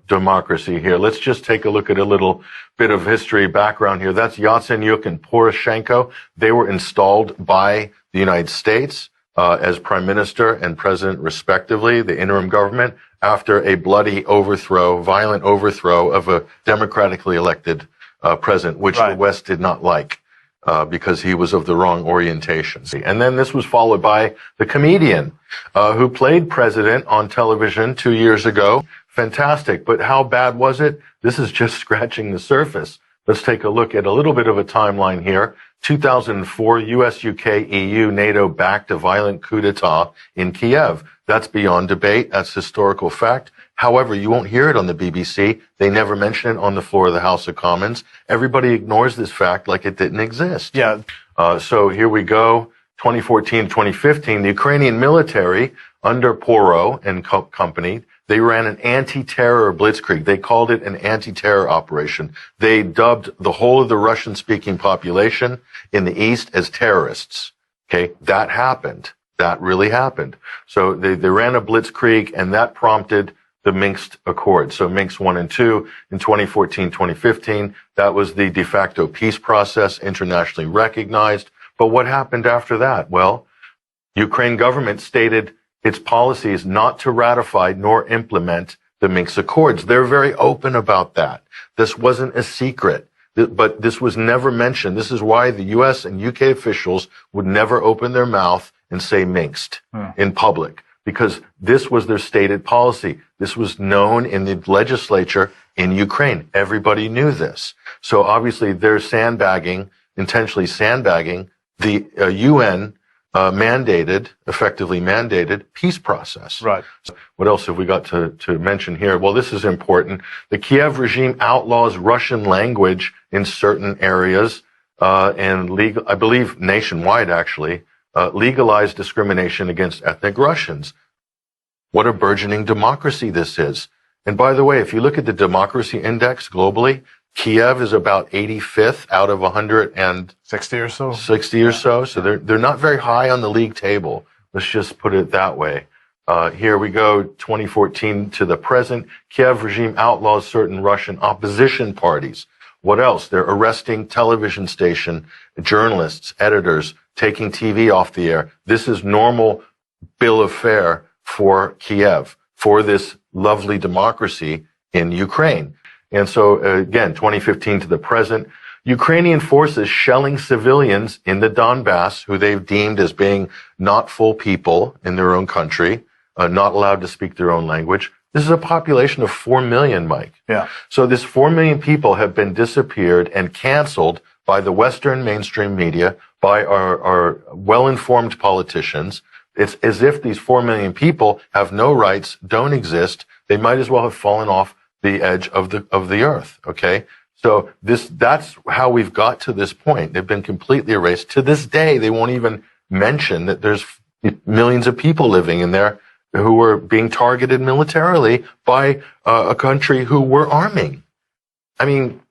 democracy here. Let's just take a look at a little bit of history background here. That's Yatsenyuk and Poroshenko. They were installed by the United States as prime minister and president, respectively, the interim government, after a bloody overthrow, violent overthrow of a democratically elected president, which the West did not like because he was of the wrong orientation. And then this was followed by the comedian who played president on television 2 years ago. Fantastic. But how bad was it? This is just scratching the surface. Let's take a look at a little bit of a timeline here. 2004, US, UK, EU, NATO backed a violent coup d'etat in Kiev That's beyond debate. That's historical fact. However, you won't hear it on the BBC. They never mention it on the floor of the House of Commons. Everybody ignores this fact like it didn't exist. Yeah. So here we go. 2014, 2015, the Ukrainian military under Poro and company, they ran an anti-terror blitzkrieg. They called it an anti-terror operation. They dubbed the whole of the Russian-speaking population in the East as terrorists. Okay, that happened. That really happened. So they ran a blitzkrieg, and that prompted the Minsk Accords. So Minsk 1 and 2 in 2014, 2015, that was the de facto peace process, internationally recognized. But what happened after that? Well, Ukraine government stated its policy is not to ratify nor implement the Minsk Accords. They're very open about that. This wasn't a secret, but this was never mentioned. This is why the US and UK officials would never open their mouth and say Minsk in public, because this was their stated policy. This was known in the legislature in Ukraine. Everybody knew this. So obviously they're intentionally sandbagging the UN effectively mandated peace process. Right. So what else have we got to mention here? Well, this is important. The Kiev regime outlaws Russian language in certain areas, and I believe nationwide actually, legalized discrimination against ethnic Russians. What a burgeoning democracy this is. And by the way, if you look at the democracy index globally, Kiev is about 85th out of 160 or so. 60 or so. So they're not very high on the league table. Let's just put it that way. Here we go, 2014 to the present. Kiev regime outlaws certain Russian opposition parties. What else? They're arresting television station journalists, editors, taking TV off the air. This is normal bill of fare for Kiev, for this lovely democracy in Ukraine. And so, again, 2015 to the present, Ukrainian forces shelling civilians in the Donbass, who they've deemed as being not full people in their own country, not allowed to speak their own language. This is a population of 4 million, Mike. Yeah. So this 4 million people have been disappeared and canceled by the Western mainstream media, by our well-informed politicians. It's as if these 4 million people have no rights, don't exist. They might as well have fallen off the edge of the earth. Okay. So that's how we've got to this point. They've been completely erased. To this day, they won't even mention that there's millions of people living in there who were being targeted militarily by a country who we're arming. I mean,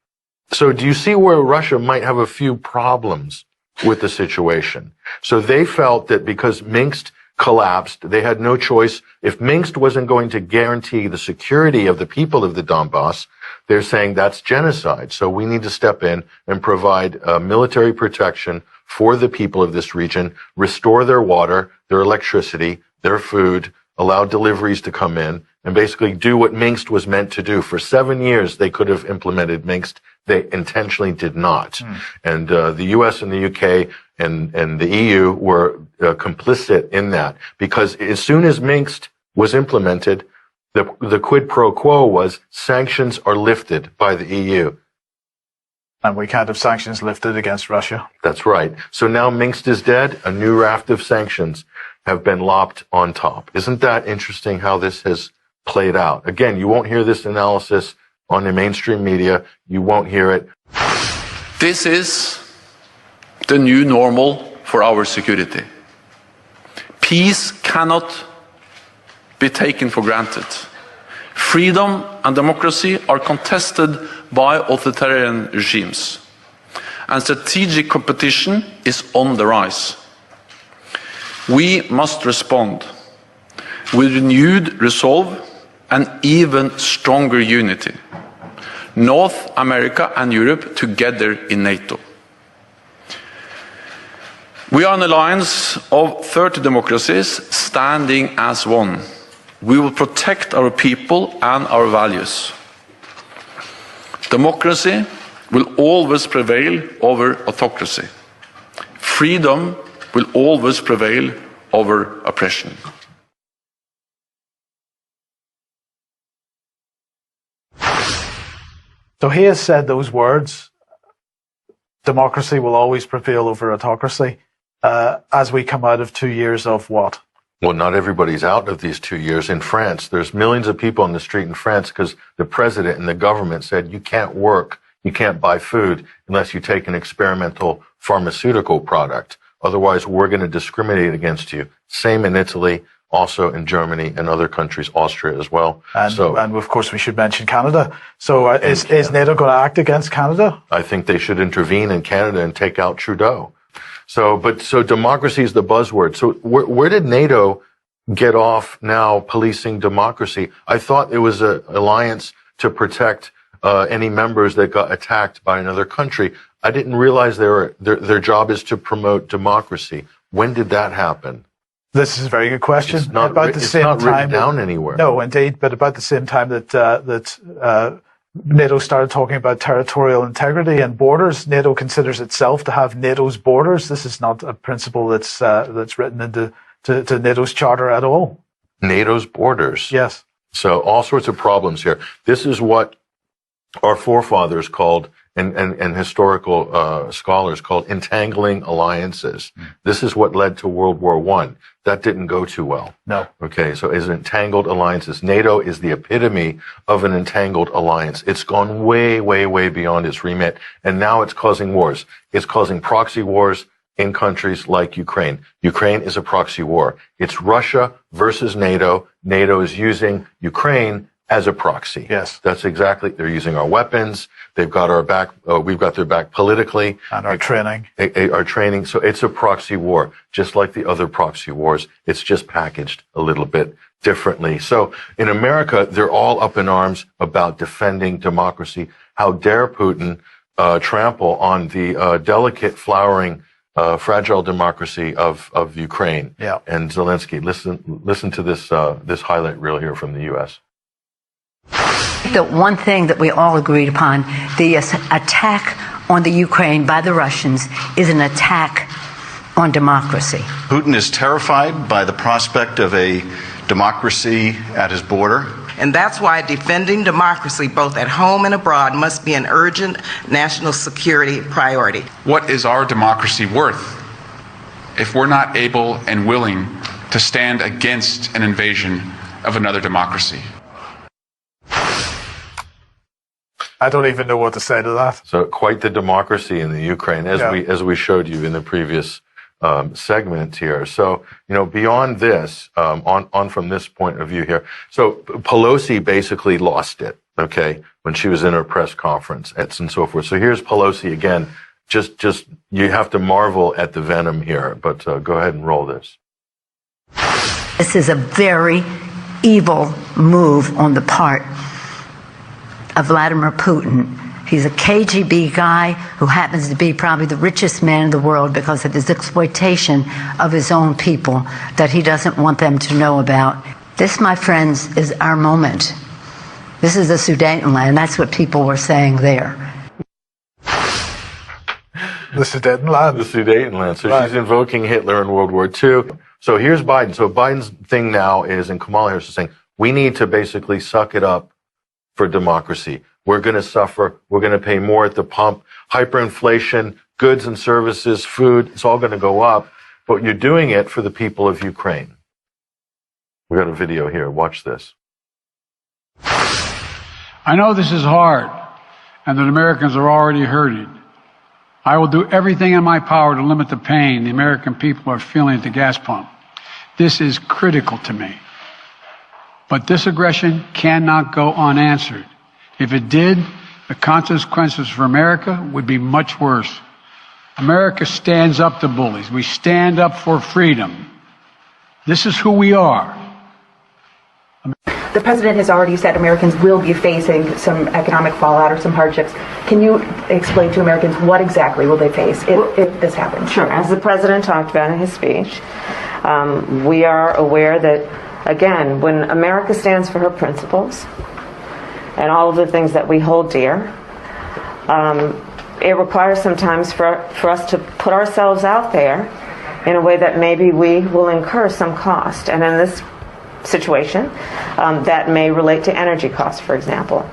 so do you see where Russia might have a few problems with the situation? So they felt that because Minsk collapsed, they had no choice. If Minsk wasn't going to guarantee the security of the people of the Donbass, they're saying that's genocide. So we need to step in and provide military protection for the people of this region, restore their water, their electricity, their food, allow deliveries to come in, and basically do what Minsk was meant to do. For 7 years, they could have implemented Minsk. They intentionally did not. And the US and the UK and the EU were complicit in that, because as soon as Minsk was implemented, the quid pro quo was sanctions are lifted by the EU. And we can't have sanctions lifted against Russia. That's right. So now Minsk is dead. A new raft of sanctions have been lopped on top. Isn't that interesting how this has played out? Again, you won't hear this analysis on the mainstream media. You won't hear it. This is the new normal for our security. Peace cannot be taken for granted. Freedom and democracy are contested by authoritarian regimes, and strategic competition is on the rise. We must respond with renewed resolve and even stronger unity. North America and Europe together in NATO. We are an alliance of 30 democracies standing as one. We will protect our people and our values. Democracy will always prevail over autocracy. Freedom will always prevail over oppression. So he has said those words, democracy will always prevail over autocracy, as we come out of 2 years of what? Well, not everybody's out of these 2 years. In France, there's millions of people on the street in France because the president and the government said you can't work, you can't buy food unless you take an experimental pharmaceutical product. Otherwise, we're going to discriminate against you. Same in Italy, also in Germany and other countries, Austria as well. And of course, we should mention Canada. So is NATO going to act against Canada? I think they should intervene in Canada and take out Trudeau. So democracy is the buzzword. So where did NATO get off now policing democracy? I thought it was an alliance to protect any members that got attacked by another country. I didn't realize their job is to promote democracy. When did that happen? This is a very good question. It's not written down anywhere. No, indeed, but about the same time that NATO started talking about territorial integrity and borders, NATO considers itself to have NATO's borders. This is not a principle that's written into NATO's charter at all. NATO's borders. Yes. So all sorts of problems here. This is what our forefathers called, and historical scholars called, entangling alliances. This is what led to World War I. That didn't go too well. No. Okay, so is entangled alliances. NATO is the epitome of an entangled alliance. It's gone way, way, way beyond its remit, and now it's causing wars. It's causing proxy wars in countries like Ukraine. Ukraine is a proxy war. It's Russia versus NATO. NATO is using Ukraine as a proxy. Yes. That's exactly, they're using our weapons. They've got our back, we've got their back politically. And our training. Our training. So it's a proxy war, just like the other proxy wars. It's just packaged a little bit differently. So in America, they're all up in arms about defending democracy. How dare Putin trample on the delicate, flowering, fragile democracy of Ukraine. Yeah. And Zelensky. Listen to this highlight reel here from the U.S. The one thing that we all agreed upon, the attack on the Ukraine by the Russians is an attack on democracy. Putin is terrified by the prospect of a democracy at his border. And that's why defending democracy both at home and abroad must be an urgent national security priority. What is our democracy worth if we're not able and willing to stand against an invasion of another democracy? I don't even know what to say to that. So quite the democracy in the Ukraine, as we showed you in the previous segment here. So, beyond this, on from this point of view here. So Pelosi basically lost it, okay, when she was in her press conference and so forth. So here's Pelosi again. Just you have to marvel at the venom here, but go ahead and roll this. This is a very evil move on the part of Vladimir Putin. He's a KGB guy who happens to be probably the richest man in the world because of his exploitation of his own people that he doesn't want them to know about. This, my friends, is our moment. This is the Sudetenland. That's what people were saying there. The Sudetenland. The Sudetenland. So she's invoking Hitler in World War II. So here's Biden. So Biden's thing now is, and Kamala Harris is saying, we need to basically suck it up for democracy. We're going to suffer. We're going to pay more at the pump. Hyperinflation, goods and services, food, it's all going to go up. But you're doing it for the people of Ukraine. We got a video here. Watch this. I know this is hard and that Americans are already hurting. I will do everything in my power to limit the pain the American people are feeling at the gas pump. This is critical to me. But this aggression cannot go unanswered. If it did, the consequences for America would be much worse. America stands up to bullies. We stand up for freedom. This is who we are. The president has already said Americans will be facing some economic fallout or some hardships. Can you explain to Americans what exactly will they face if this happens? Sure. As the president talked about in his speech, we are aware that, again, when America stands for her principles and all of the things that we hold dear, it requires sometimes for us to put ourselves out there in a way that maybe we will incur some cost. And in this situation, that may relate to energy costs, for example.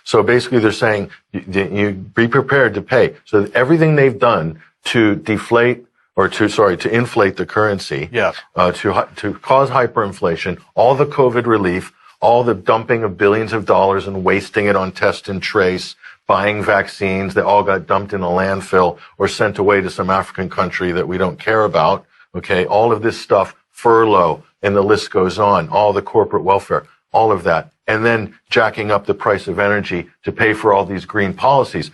So basically they're saying you be prepared to pay. So everything they've done to deflate to inflate the currency, to cause hyperinflation, all the COVID relief, all the dumping of billions of dollars and wasting it on test and trace, buying vaccines that all got dumped in a landfill or sent away to some African country that we don't care about. Okay, all of this stuff, furlough, and the list goes on, all the corporate welfare, all of that. And then jacking up the price of energy to pay for all these green policies.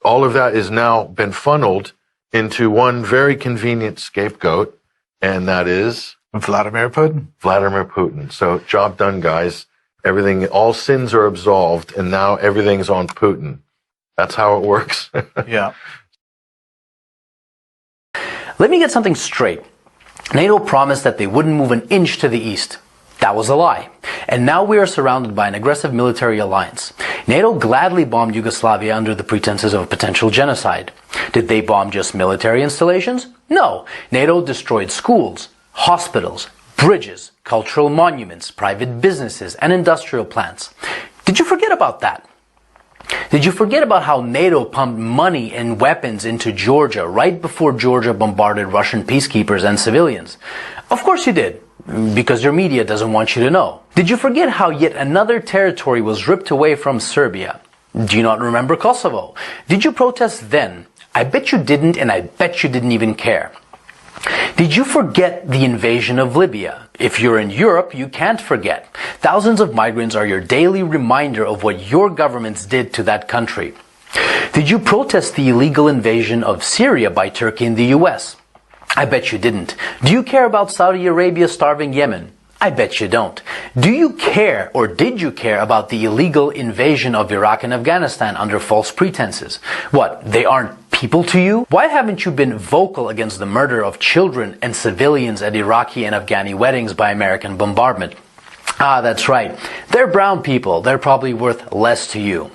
All of that has now been funneled into one very convenient scapegoat, and that is Vladimir Putin. Vladimir Putin. So job done, guys. Everything, all sins are absolved, and now everything's on Putin. That's how it works. Yeah. Let me get something straight. NATO promised that they wouldn't move an inch to the east. That was a lie. And now we are surrounded by an aggressive military alliance. NATO gladly bombed Yugoslavia under the pretenses of potential genocide. Did they bomb just military installations? No. NATO destroyed schools, hospitals, bridges, cultural monuments, private businesses, and industrial plants. Did you forget about that? Did you forget about how NATO pumped money and weapons into Georgia right before Georgia bombarded Russian peacekeepers and civilians? Of course you did, because your media doesn't want you to know. Did you forget how yet another territory was ripped away from Serbia? Do you not remember Kosovo? Did you protest then? I bet you didn't, and I bet you didn't even care. Did you forget the invasion of Libya? If you're in Europe, you can't forget. Thousands of migrants are your daily reminder of what your governments did to that country. Did you protest the illegal invasion of Syria by Turkey and the US? I bet you didn't. Do you care about Saudi Arabia starving Yemen? I bet you don't. Do you care, or did you care, about the illegal invasion of Iraq and Afghanistan under false pretenses? What, they aren't people to you? Why haven't you been vocal against the murder of children and civilians at Iraqi and Afghani weddings by American bombardment? Ah, that's right. They're brown people. They're probably worth less to you.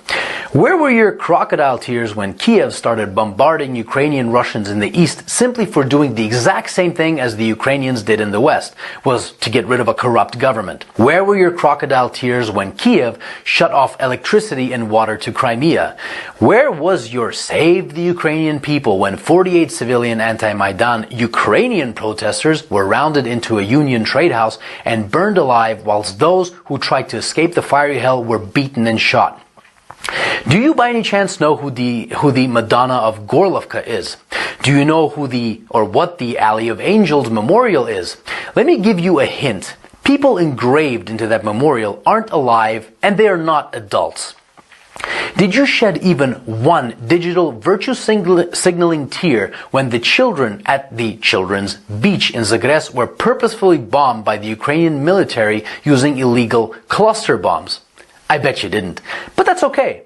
Where were your crocodile tears when Kiev started bombarding Ukrainian Russians in the east simply for doing the exact same thing as the Ukrainians did in the west, was to get rid of a corrupt government? Where were your crocodile tears when Kiev shut off electricity and water to Crimea? Where was your Save the Ukrainian People when 48 civilian anti-Maidan Ukrainian protesters were rounded into a union trade house and burned alive, whilst those who tried to escape the fiery hell were beaten and shot? Do you by any chance know who the Madonna of Gorlovka is? Do you know what the Alley of Angels memorial is? Let me give you a hint. People engraved into that memorial aren't alive, and they are not adults. Did you shed even one digital virtue signaling tear when the children at the children's beach in Zagreb were purposefully bombed by the Ukrainian military using illegal cluster bombs? I bet you didn't. But that's okay.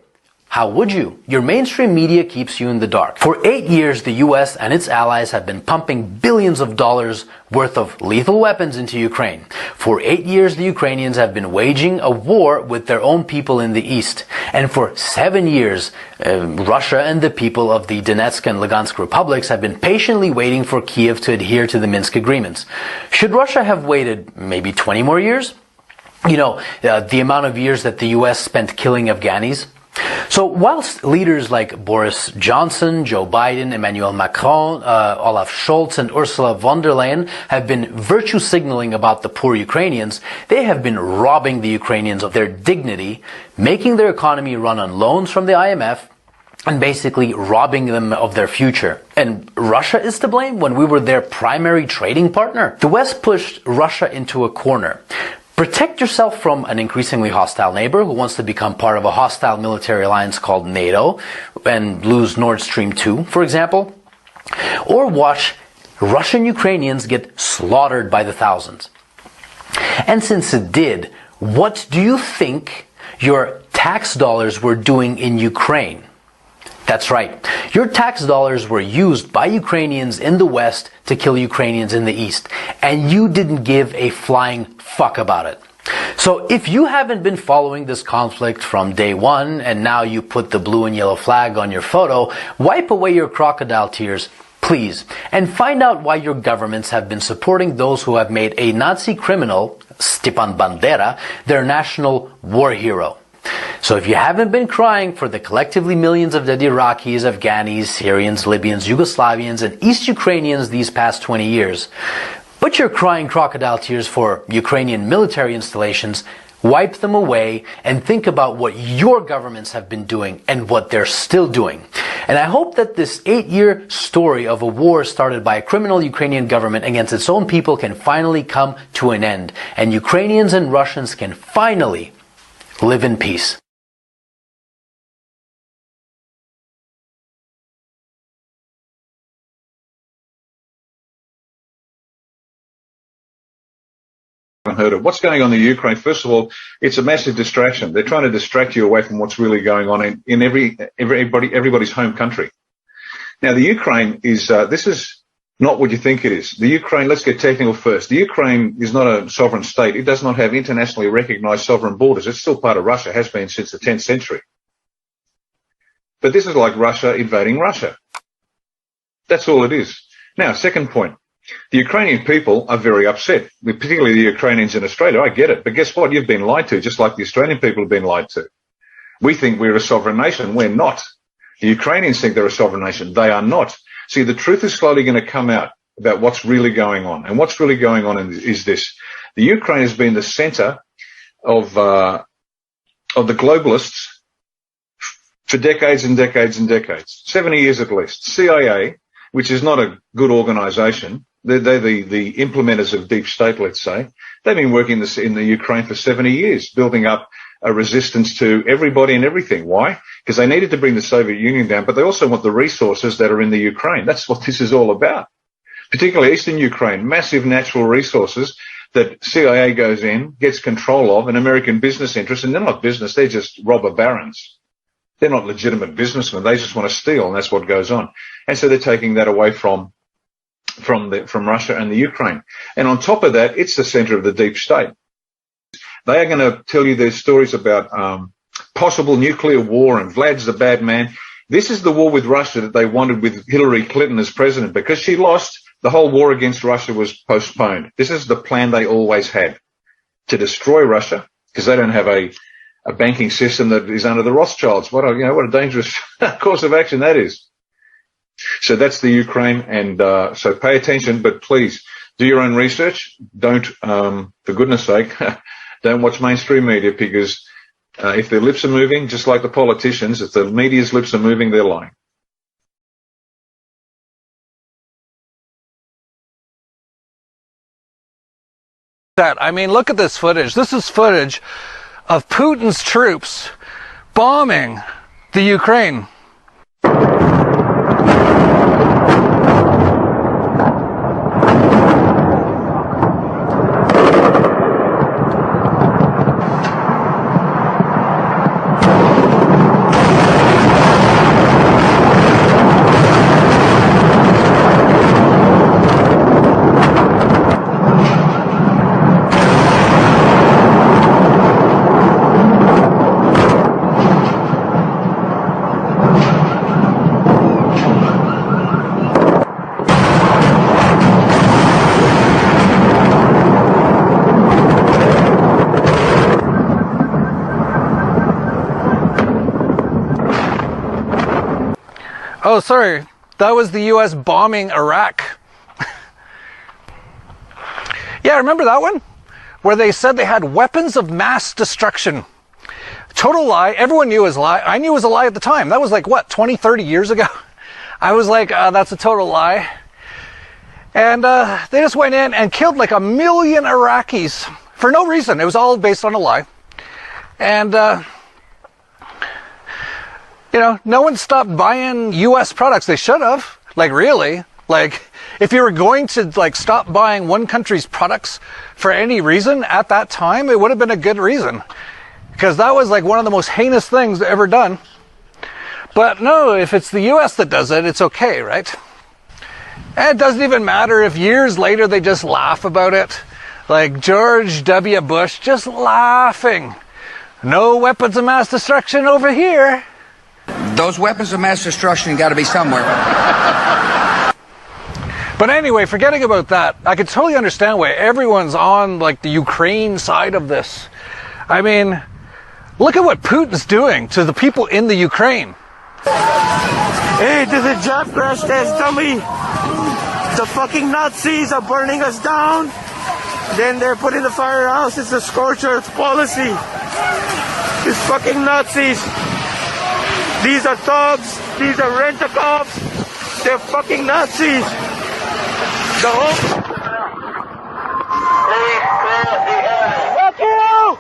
How would you? Your mainstream media keeps you in the dark. For 8 years, the US and its allies have been pumping billions of dollars worth of lethal weapons into Ukraine. For 8 years, the Ukrainians have been waging a war with their own people in the east. And for 7 years, Russia and the people of the Donetsk and Lugansk republics have been patiently waiting for Kiev to adhere to the Minsk agreements. Should Russia have waited maybe 20 more years? You know, the amount of years that the US spent killing Afghanis. So whilst leaders like Boris Johnson, Joe Biden, Emmanuel Macron, Olaf Scholz and Ursula von der Leyen have been virtue signaling about the poor Ukrainians, they have been robbing the Ukrainians of their dignity, making their economy run on loans from the IMF, and basically robbing them of their future. And Russia is to blame when we were their primary trading partner? The West pushed Russia into a corner. Protect yourself from an increasingly hostile neighbor who wants to become part of a hostile military alliance called NATO and lose Nord Stream 2, for example. Or watch Russian Ukrainians get slaughtered by the thousands. And since it did, what do you think your tax dollars were doing in Ukraine? That's right. Your tax dollars were used by Ukrainians in the West to kill Ukrainians in the East. And you didn't give a flying fuck about it. So if you haven't been following this conflict from day one, and now you put the blue and yellow flag on your photo, wipe away your crocodile tears, please, and find out why your governments have been supporting those who have made a Nazi criminal, Stepan Bandera, their national war hero. So if you haven't been crying for the collectively millions of dead Iraqis, Afghanis, Syrians, Libyans, Yugoslavians, and East Ukrainians these past 20 years, but you're crying crocodile tears for Ukrainian military installations, wipe them away and think about what your governments have been doing and what they're still doing. And I hope that this 8-year story of a war started by a criminal Ukrainian government against its own people can finally come to an end, and Ukrainians and Russians can finally live in peace. Heard of what's going on in Ukraine. First of all, it's a massive distraction. They're trying to distract you away from what's really going on in everybody's home country. Now, the Ukraine is this is not what you think it is. The Ukraine, let's get technical first. The Ukraine is not a sovereign state. It does not have internationally recognized sovereign borders. It's still part of Russia, has been since the 10th century. But this is like Russia invading Russia. That's all it is. Now, second point. The Ukrainian people are very upset, particularly the Ukrainians in Australia. I get it. But guess what? You've been lied to, just like the Australian people have been lied to. We think we're a sovereign nation. We're not. The Ukrainians think they're a sovereign nation. They are not. See, the truth is slowly going to come out about what's really going on. And what's really going on is this. The Ukraine has been the center of the globalists for decades and decades and decades. 70 years at least. CIA, which is not a good organization, they're the implementers of deep state, let's say. They've been working in the Ukraine for 70 years, building up a resistance to everybody and everything. Why? Because they needed to bring the Soviet Union down, but they also want the resources that are in the Ukraine. That's what this is all about. Particularly Eastern Ukraine, massive natural resources that CIA goes in, gets control of, an American business interest, and they're not business, they're just robber barons. They're not legitimate businessmen. They just want to steal, and that's what goes on. And so they're taking that away from Russia and the Ukraine. And on top of that, it's the center of the deep state. They are going to tell you their stories about possible nuclear war and Vlad's the bad man. This is the war with Russia that they wanted with Hillary Clinton as president. Because she lost, the whole war against Russia was postponed. This is the plan they always had, to destroy Russia, because they don't have a banking system that is under the Rothschilds. What a dangerous course of action that is. So that's the Ukraine, and so pay attention, but please do your own research. Don't, for goodness sake, don't watch mainstream media, because if their lips are moving, just like the politicians, if the media's lips are moving, they're lying. I mean, look at this footage. This is footage of Putin's troops bombing the Ukraine. Oh, sorry, that was the US bombing Iraq. Yeah, remember that one? Where they said they had weapons of mass destruction. Total lie. Everyone knew it was a lie. I knew it was a lie at the time. That was like, what, 20, 30 years ago? I was like, that's a total lie. And they just went in and killed like 1 million Iraqis for no reason. It was all based on a lie. And you know, no one stopped buying U.S. products. They should have. Like, really? Like, if you were going to, like, stop buying one country's products for any reason at that time, it would have been a good reason. Because that was, like, one of the most heinous things ever done. But no, if it's the U.S. that does it, it's okay, right? And it doesn't even matter if years later they just laugh about it. Like George W. Bush just laughing. No weapons of mass destruction over here. Those weapons of mass destruction got to be somewhere. But anyway, forgetting about that, I could totally understand why everyone's on, like, the Ukraine side of this. I mean, Look at what Putin's doing to the people in the Ukraine. Hey, this is Jeff crash test dummy. The fucking Nazis are burning us down. Then they're putting the firehouse. It's a scorched earth policy. These fucking Nazis. These are thugs. These are rent-a-cops. They're fucking Nazis. The whole... Fuck you!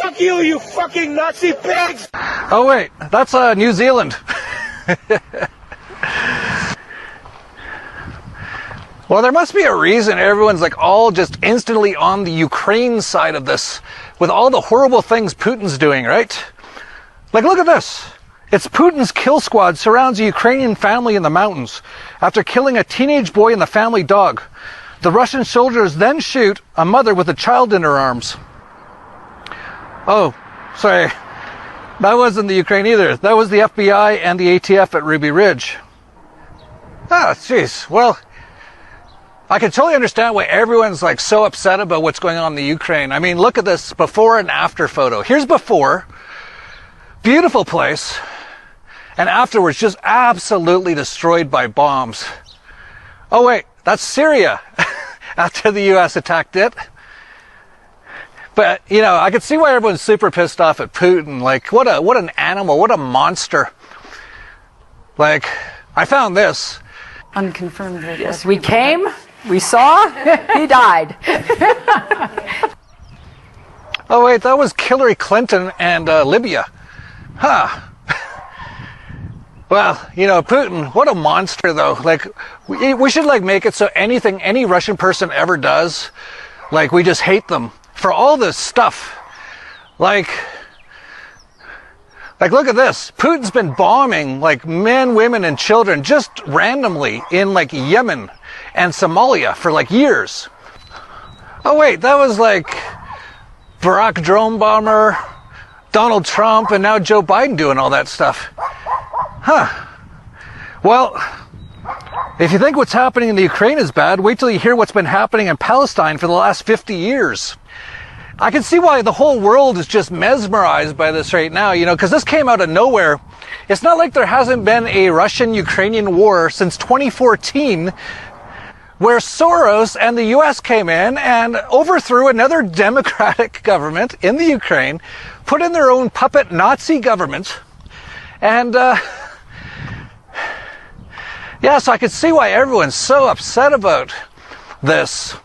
Fuck you, you fucking Nazi pigs! Oh wait, that's New Zealand. Well, there must be a reason everyone's like all just instantly on the Ukraine side of this with all the horrible things Putin's doing, right? Like, look at this. It's Putin's kill squad surrounds a Ukrainian family in the mountains after killing a teenage boy and the family dog. The Russian soldiers then shoot a mother with a child in her arms. Oh, sorry. That wasn't the Ukraine either. That was the FBI and the ATF at Ruby Ridge. Ah, jeez. Well, I can totally understand why everyone's like so upset about what's going on in the Ukraine. I mean, look at this before and after photo. Here's before. Beautiful place. And afterwards, just absolutely destroyed by bombs. Oh, wait. That's Syria after the U.S. attacked it. But, you know, I can see why everyone's super pissed off at Putin. Like, what an animal, what a monster. Like, I found this. Unconfirmed. Yes, we came, we saw, he died. Oh, wait, that was Hillary Clinton and Libya. Huh. Well, you know, Putin, what a monster, though. Like, we should, like, make it so anything any Russian person ever does, like, we just hate them for all this stuff. Like, look at this. Putin's been bombing, like, men, women, and children just randomly in, like, Yemen and Somalia for, like, years. Oh, wait, that was, like, Barack drone bomber, Donald Trump, and now Joe Biden doing all that stuff. Huh. Well, if you think what's happening in the Ukraine is bad, wait till you hear what's been happening in Palestine for the last 50 years. I can see why the whole world is just mesmerized by this right now, you know, because this came out of nowhere. It's not like there hasn't been a Russian-Ukrainian war since 2014, where Soros and the U.S. came in and overthrew another democratic government in the Ukraine, put in their own puppet Nazi government, and yeah, so I could see why everyone's so upset about this.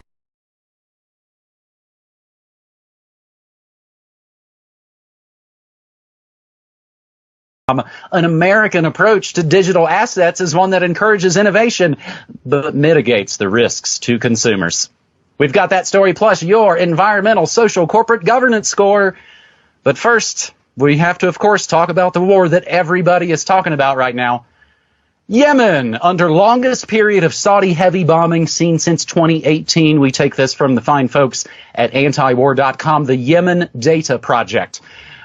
An American approach to digital assets is one that encourages innovation, but mitigates the risks to consumers. We've got that story plus your environmental, social, corporate governance score. But first, we have to, of course, talk about the war that everybody is talking about right now. Yemen, under longest period of Saudi heavy bombing seen since 2018. We take this from the fine folks at antiwar.com. The Yemen Data Project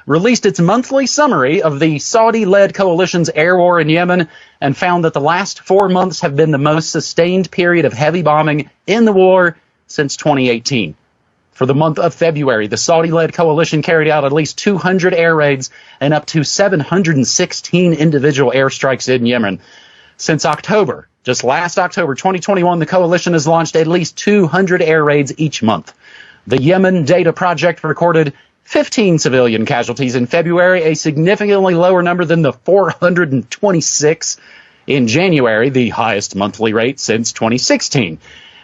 released its monthly summary of the Saudi-led coalition's air war in Yemen and found that the last 4 months have been the most sustained period of heavy bombing in the war since 2018. For the month of February, the Saudi-led coalition carried out at least 200 air raids and up to 716 individual airstrikes in Yemen. Since October, just last October 2021, the coalition has launched at least 200 air raids each month. The Yemen Data Project recorded 15 civilian casualties in February, a significantly lower number than the 426 in January, the highest monthly rate since 2016.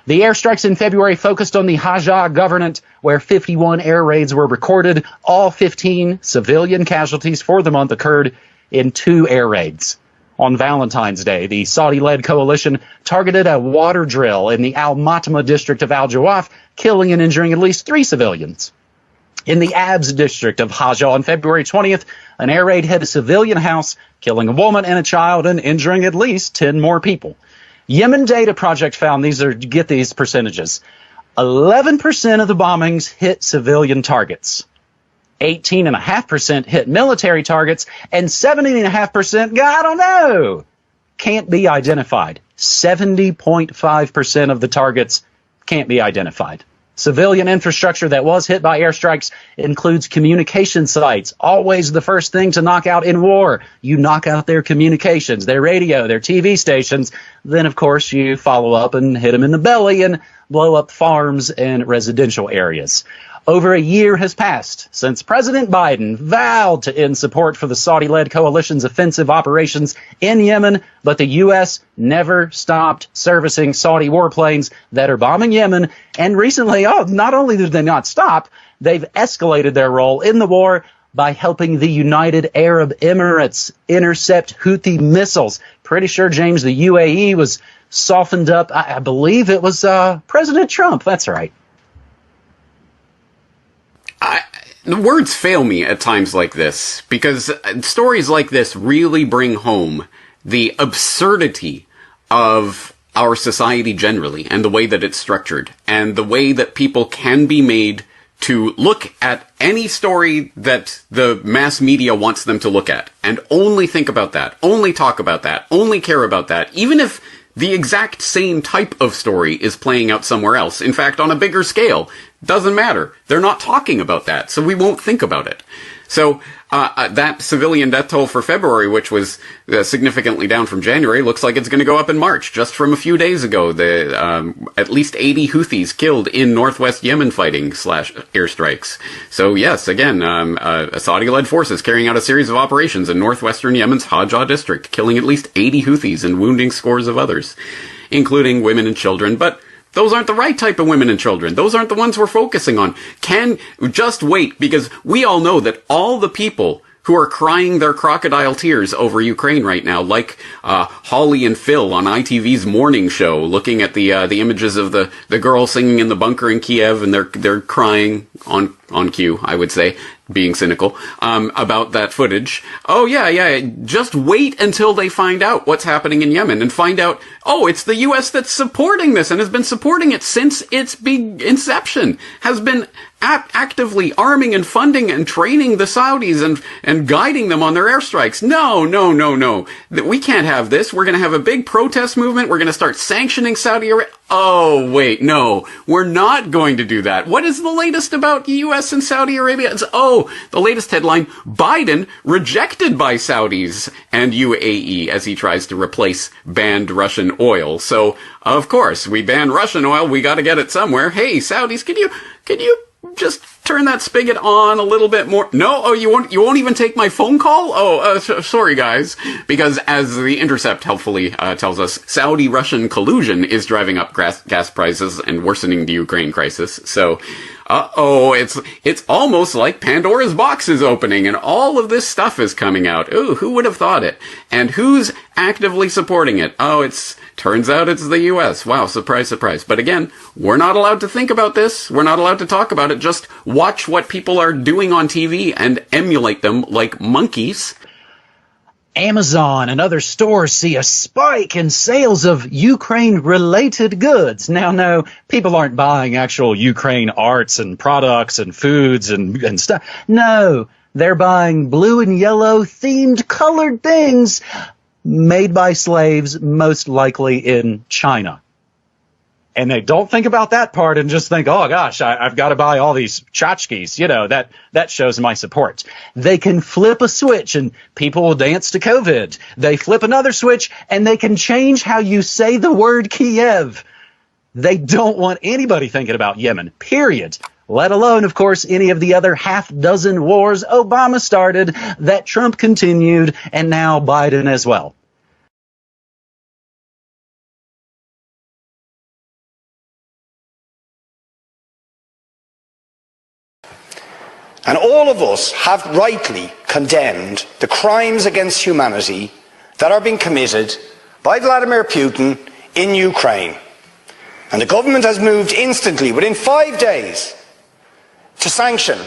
The airstrikes in February focused on the Hajj Governorate, where 51 air raids were recorded. All 15 civilian casualties for the month occurred in 2 air raids. On Valentine's Day, the Saudi-led coalition targeted a water drill in the Al-Matama district of Al-Jawaf, killing and injuring at least 3 civilians. In the Abs district of Hajj on February 20th, an air raid hit a civilian house, killing a woman and a child and injuring at least 10 more people. Yemen Data Project found get these percentages. 11% of the bombings hit civilian targets. 18.5% hit military targets, and 70.5%, I don't know, can't be identified. 70.5% of the targets can't be identified. Civilian infrastructure that was hit by airstrikes includes communication sites. Always the first thing to knock out in war. You knock out their communications, their radio, their TV stations. Then, of course, you follow up and hit them in the belly and blow up farms and residential areas. Over a year has passed since President Biden vowed to end support for the Saudi-led coalition's offensive operations in Yemen, but the U.S. never stopped servicing Saudi warplanes that are bombing Yemen. And recently, not only did they not stop, they've escalated their role in the war by helping the United Arab Emirates intercept Houthi missiles. Pretty sure, James, the UAE was softened up. I believe it was President Trump. That's right. The words fail me at times like this, because stories like this really bring home the absurdity of our society generally, and the way that it's structured, and the way that people can be made to look at any story that the mass media wants them to look at, and only think about that, only talk about that, only care about that, even if the exact same type of story is playing out somewhere else. In fact, on a bigger scale. Doesn't matter. They're not talking about that, so we won't think about it. So that civilian death toll for February, which was significantly down from January, looks like it's going to go up in March. Just from a few days ago, at least 80 Houthis killed in northwest Yemen fighting / airstrikes. So yes, again, Saudi-led forces carrying out a series of operations in northwestern Yemen's Hajjah district, killing at least 80 Houthis and wounding scores of others, including women and children. But those aren't the right type of women and children. Those aren't the ones we're focusing on. Just wait, because we all know that all the people who are crying their crocodile tears over Ukraine right now, like Holly and Phil on ITV's morning show, looking at the images of the girl singing in the bunker in Kiev, and they're crying on cue, I would say, being cynical, about that footage. Oh yeah, just wait until they find out what's happening in Yemen, and find out, oh, it's the U.S. that's supporting this, and has been supporting it since its big inception, has been actively arming and funding and training the Saudis and guiding them on their airstrikes. No. We can't have this. We're going to have a big protest movement. We're going to start sanctioning Saudi Arabia. Oh, wait, no, we're not going to do that. What is the latest about the U.S. and Saudi Arabia? The latest headline, Biden rejected by Saudis and UAE as he tries to replace banned Russian oil. So, of course, we ban Russian oil. We got to get it somewhere. Hey, Saudis, can you just turn that spigot on a little bit more? No? Oh, you won't even take my phone call? Oh, sorry guys. Because as The Intercept helpfully tells us, Saudi-Russian collusion is driving up gas prices and worsening the Ukraine crisis. So, it's almost like Pandora's box is opening and all of this stuff is coming out. Ooh, who would have thought it? And who's actively supporting it? Oh, turns out it's the U.S. Wow, surprise, surprise. But again, we're not allowed to think about this. We're not allowed to talk about it. Just watch what people are doing on TV and emulate them like monkeys. Amazon and other stores see a spike in sales of Ukraine-related goods. Now, no, people aren't buying actual Ukraine arts and products and foods and stuff. No, they're buying blue and yellow themed colored things made by slaves, most likely in China. And they don't think about that part and just think, oh gosh, I've got to buy all these tchotchkes. That shows my support. They can flip a switch and people will dance to COVID. They flip another switch and they can change how you say the word Kiev. They don't want anybody thinking about Yemen, period. Let alone, of course, any of the other half dozen wars Obama started that Trump continued, and now Biden as well. And all of us have rightly condemned the crimes against humanity that are being committed by Vladimir Putin in Ukraine. And the government has moved instantly, within 5 days, to sanction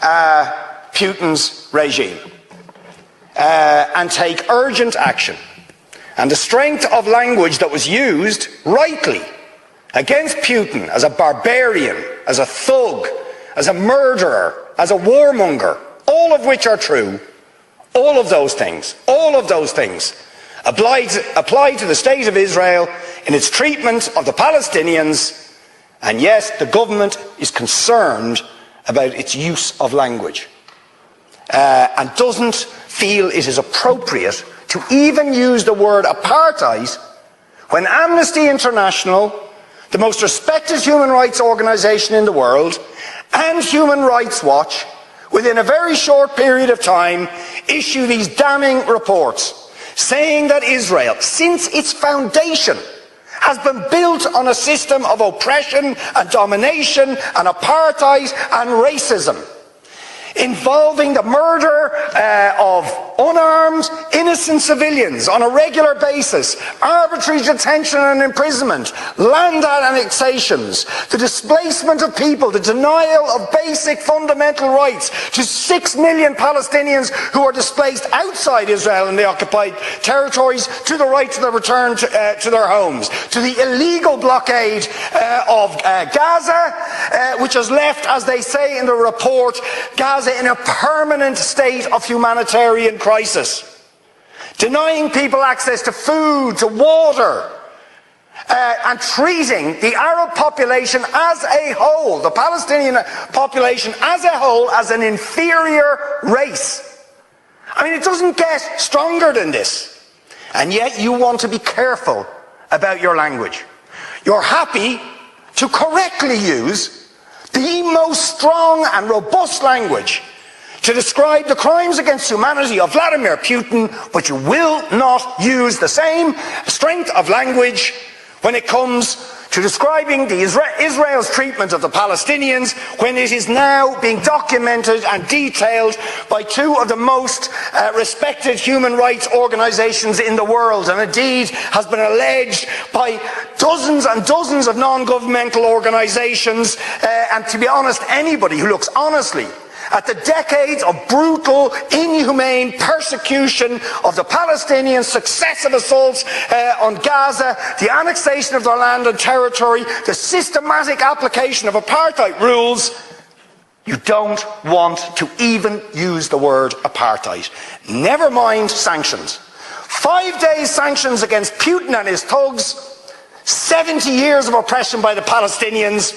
Putin's regime and take urgent action. And the strength of language that was used, rightly, against Putin as a barbarian, as a thug, as a murderer, as a warmonger, all of which are true, all of those things apply to the state of Israel in its treatment of the Palestinians And yes, the government is concerned about its use of language and doesn't feel it is appropriate to even use the word apartheid when Amnesty International, the most respected human rights organisation in the world, and Human Rights Watch, within a very short period of time, issue these damning reports saying that Israel, since its foundation, has been built on a system of oppression and domination and apartheid and racism, involving the murder of unarmed, innocent civilians on a regular basis, arbitrary detention and imprisonment, land annexations, the displacement of people, the denial of basic fundamental rights to 6 million Palestinians who are displaced outside Israel and the occupied territories, to the right to the return to their homes, to the illegal blockade of Gaza, which has left, as they say in the report, Gaza in a permanent state of humanitarian crisis, denying people access to food, to water, and treating the Arab population as a whole, the Palestinian population as a whole, as an inferior race. I mean, it doesn't get stronger than this. And yet you want to be careful about your language. You're happy to correctly use the most strong and robust language to describe the crimes against humanity of Vladimir Putin, but you will not use the same strength of language when it comes to describing Israel's treatment of the Palestinians, when it is now being documented and detailed by two of the most respected human rights organisations in the world, and indeed has been alleged by dozens and dozens of non-governmental organisations, and to be honest, anybody who looks honestly at the decades of brutal, inhumane persecution of the Palestinians, successive assaults on Gaza, the annexation of their land and territory, the systematic application of apartheid rules, you don't want to even use the word apartheid. Never mind sanctions. 5 days sanctions against Putin and his thugs, 70 years of oppression by the Palestinians,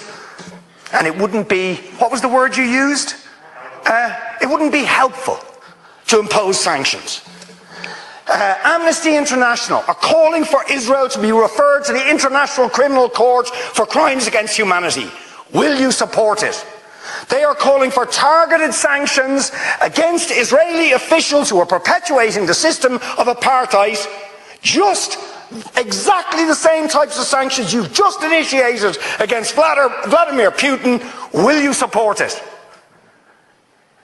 and it wouldn't be, what was the word you used? It wouldn't be helpful to impose sanctions. Amnesty International are calling for Israel to be referred to the International Criminal Court for crimes against humanity. Will you support it? They are calling for targeted sanctions against Israeli officials who are perpetuating the system of apartheid, just exactly the same types of sanctions you've just initiated against Vladimir Putin. Will you support it?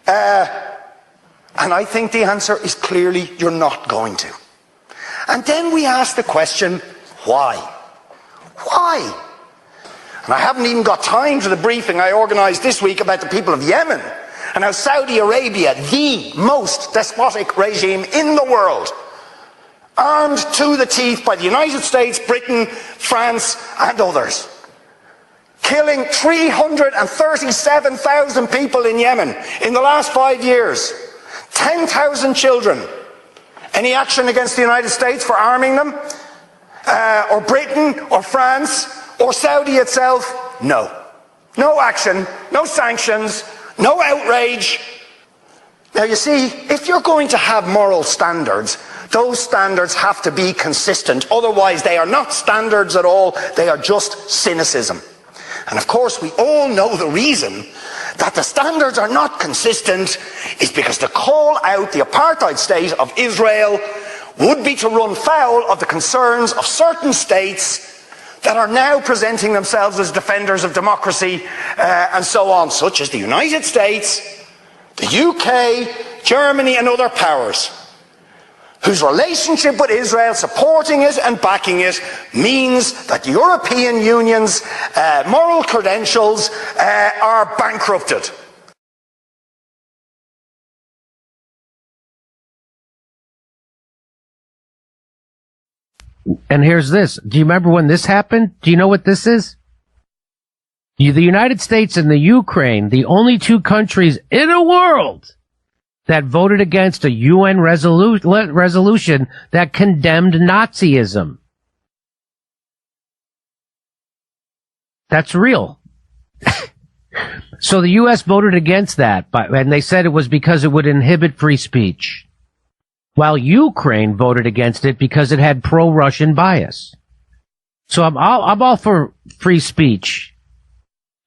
And I think the answer is clearly you're not going to. And then we ask the question, why? Why? And I haven't even got time for the briefing I organised this week about the people of Yemen and how Saudi Arabia, the most despotic regime in the world, armed to the teeth by the United States, Britain, France and others, killing 337,000 people in Yemen in the last 5 years, 10,000 children. Any action against the United States for arming them? Or Britain, or France, or Saudi itself? No. No action, no sanctions, no outrage. Now you see, if you're going to have moral standards, those standards have to be consistent. Otherwise they are not standards at all, they are just cynicism. And of course, we all know the reason that the standards are not consistent is because to call out the apartheid state of Israel would be to run foul of the concerns of certain states that are now presenting themselves as defenders of democracy and so on, such as the United States, the UK, Germany and other powers, whose relationship with Israel, supporting it and backing it, means that the European Union's moral credentials are bankrupted. And here's this. Do you remember when this happened? Do you know what this is? The United States and the Ukraine, the only two countries in the world that voted against a UN resolution that condemned Nazism. That's real. So the U.S. voted against that, and they said it was because it would inhibit free speech, while Ukraine voted against it because it had pro-Russian bias. So I'm all for free speech.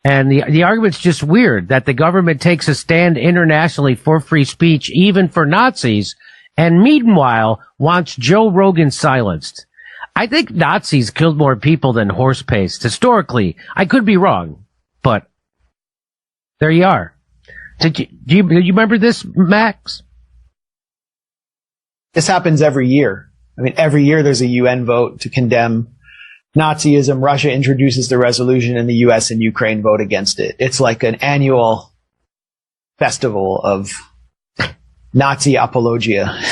And the argument's just weird that the government takes a stand internationally for free speech, even for Nazis, and meanwhile wants Joe Rogan silenced. I think Nazis killed more people than horse paste. Historically, I could be wrong, but there you are. Do you remember this, Max? This happens every year. I mean, every year there's a UN vote to condemn Nazism. Russia introduces the resolution and the US and Ukraine vote against it. It's like an annual festival of Nazi apologia.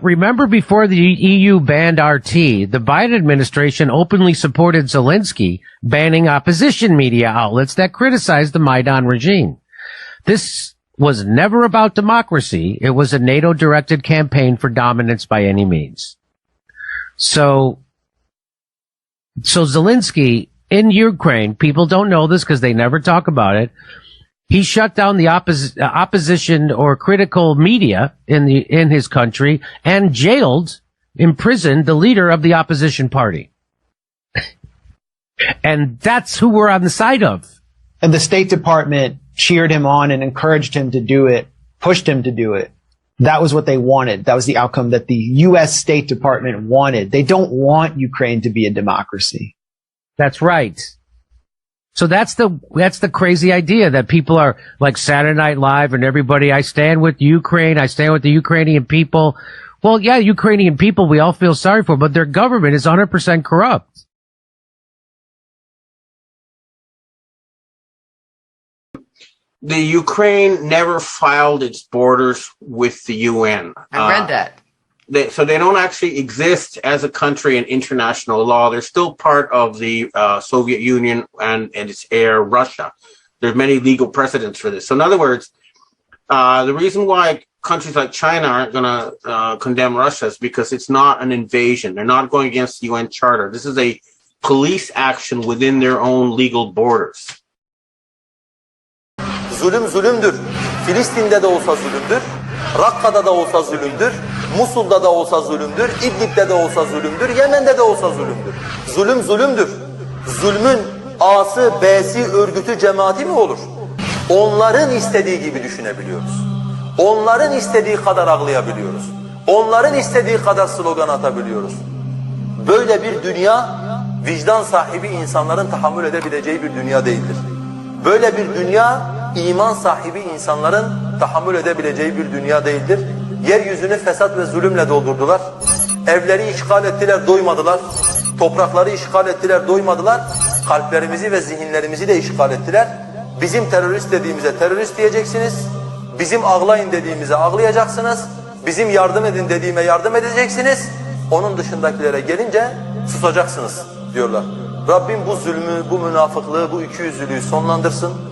Remember before the EU banned RT, the Biden administration openly supported Zelensky banning opposition media outlets that criticized the Maidan regime. This was never about democracy. It was a NATO-directed campaign for dominance by any means. So Zelensky in Ukraine, people don't know this because they never talk about it. He shut down the opposition or critical media in his country and imprisoned the leader of the opposition party. And that's who we're on the side of. And the State Department cheered him on and encouraged him to do it, pushed him to do it. That was what they wanted. That was the outcome that the U.S. State Department wanted. They don't want Ukraine to be a democracy. That's right. So that's the crazy idea that people are like Saturday Night Live and everybody, I stand with Ukraine, I stand with the Ukrainian people. Well, yeah, Ukrainian people we all feel sorry for, but their government is 100% corrupt. The Ukraine never filed its borders with the UN. I read that. So they don't actually exist as a country in international law. They're still part of the Soviet Union and its heir, Russia. There's many legal precedents for this. So in other words, the reason why countries like China aren't going to condemn Russia is because it's not an invasion. They're not going against the UN Charter. This is a police action within their own legal borders. Zulüm zulümdür. Filistin'de de olsa zulümdür. Rakka'da da olsa zulümdür. Musul'da da olsa zulümdür. İdlib'de de olsa zulümdür. Yemen'de de olsa zulümdür. Zulüm zulümdür. Zulmün A'sı, B'si, örgütü, cemaati mi olur? Onların istediği gibi düşünebiliyoruz. Onların istediği kadar ağlayabiliyoruz. Onların istediği kadar slogan atabiliyoruz. Böyle bir dünya vicdan sahibi insanların tahammül edebileceği bir dünya değildir. Böyle bir dünya iman sahibi insanların tahammül edebileceği bir dünya değildir. Yeryüzünü fesat ve zulümle doldurdular. Evleri işgal ettiler, doymadılar. Toprakları işgal ettiler, doymadılar. Kalplerimizi ve zihinlerimizi de işgal ettiler. Bizim terörist dediğimize terörist diyeceksiniz. Bizim ağlayın dediğimize ağlayacaksınız. Bizim yardım edin dediğime yardım edeceksiniz. Onun dışındakilere gelince susacaksınız diyorlar. Rabbim bu zulmü, bu münafıklığı, bu ikiyüzlülüğü sonlandırsın.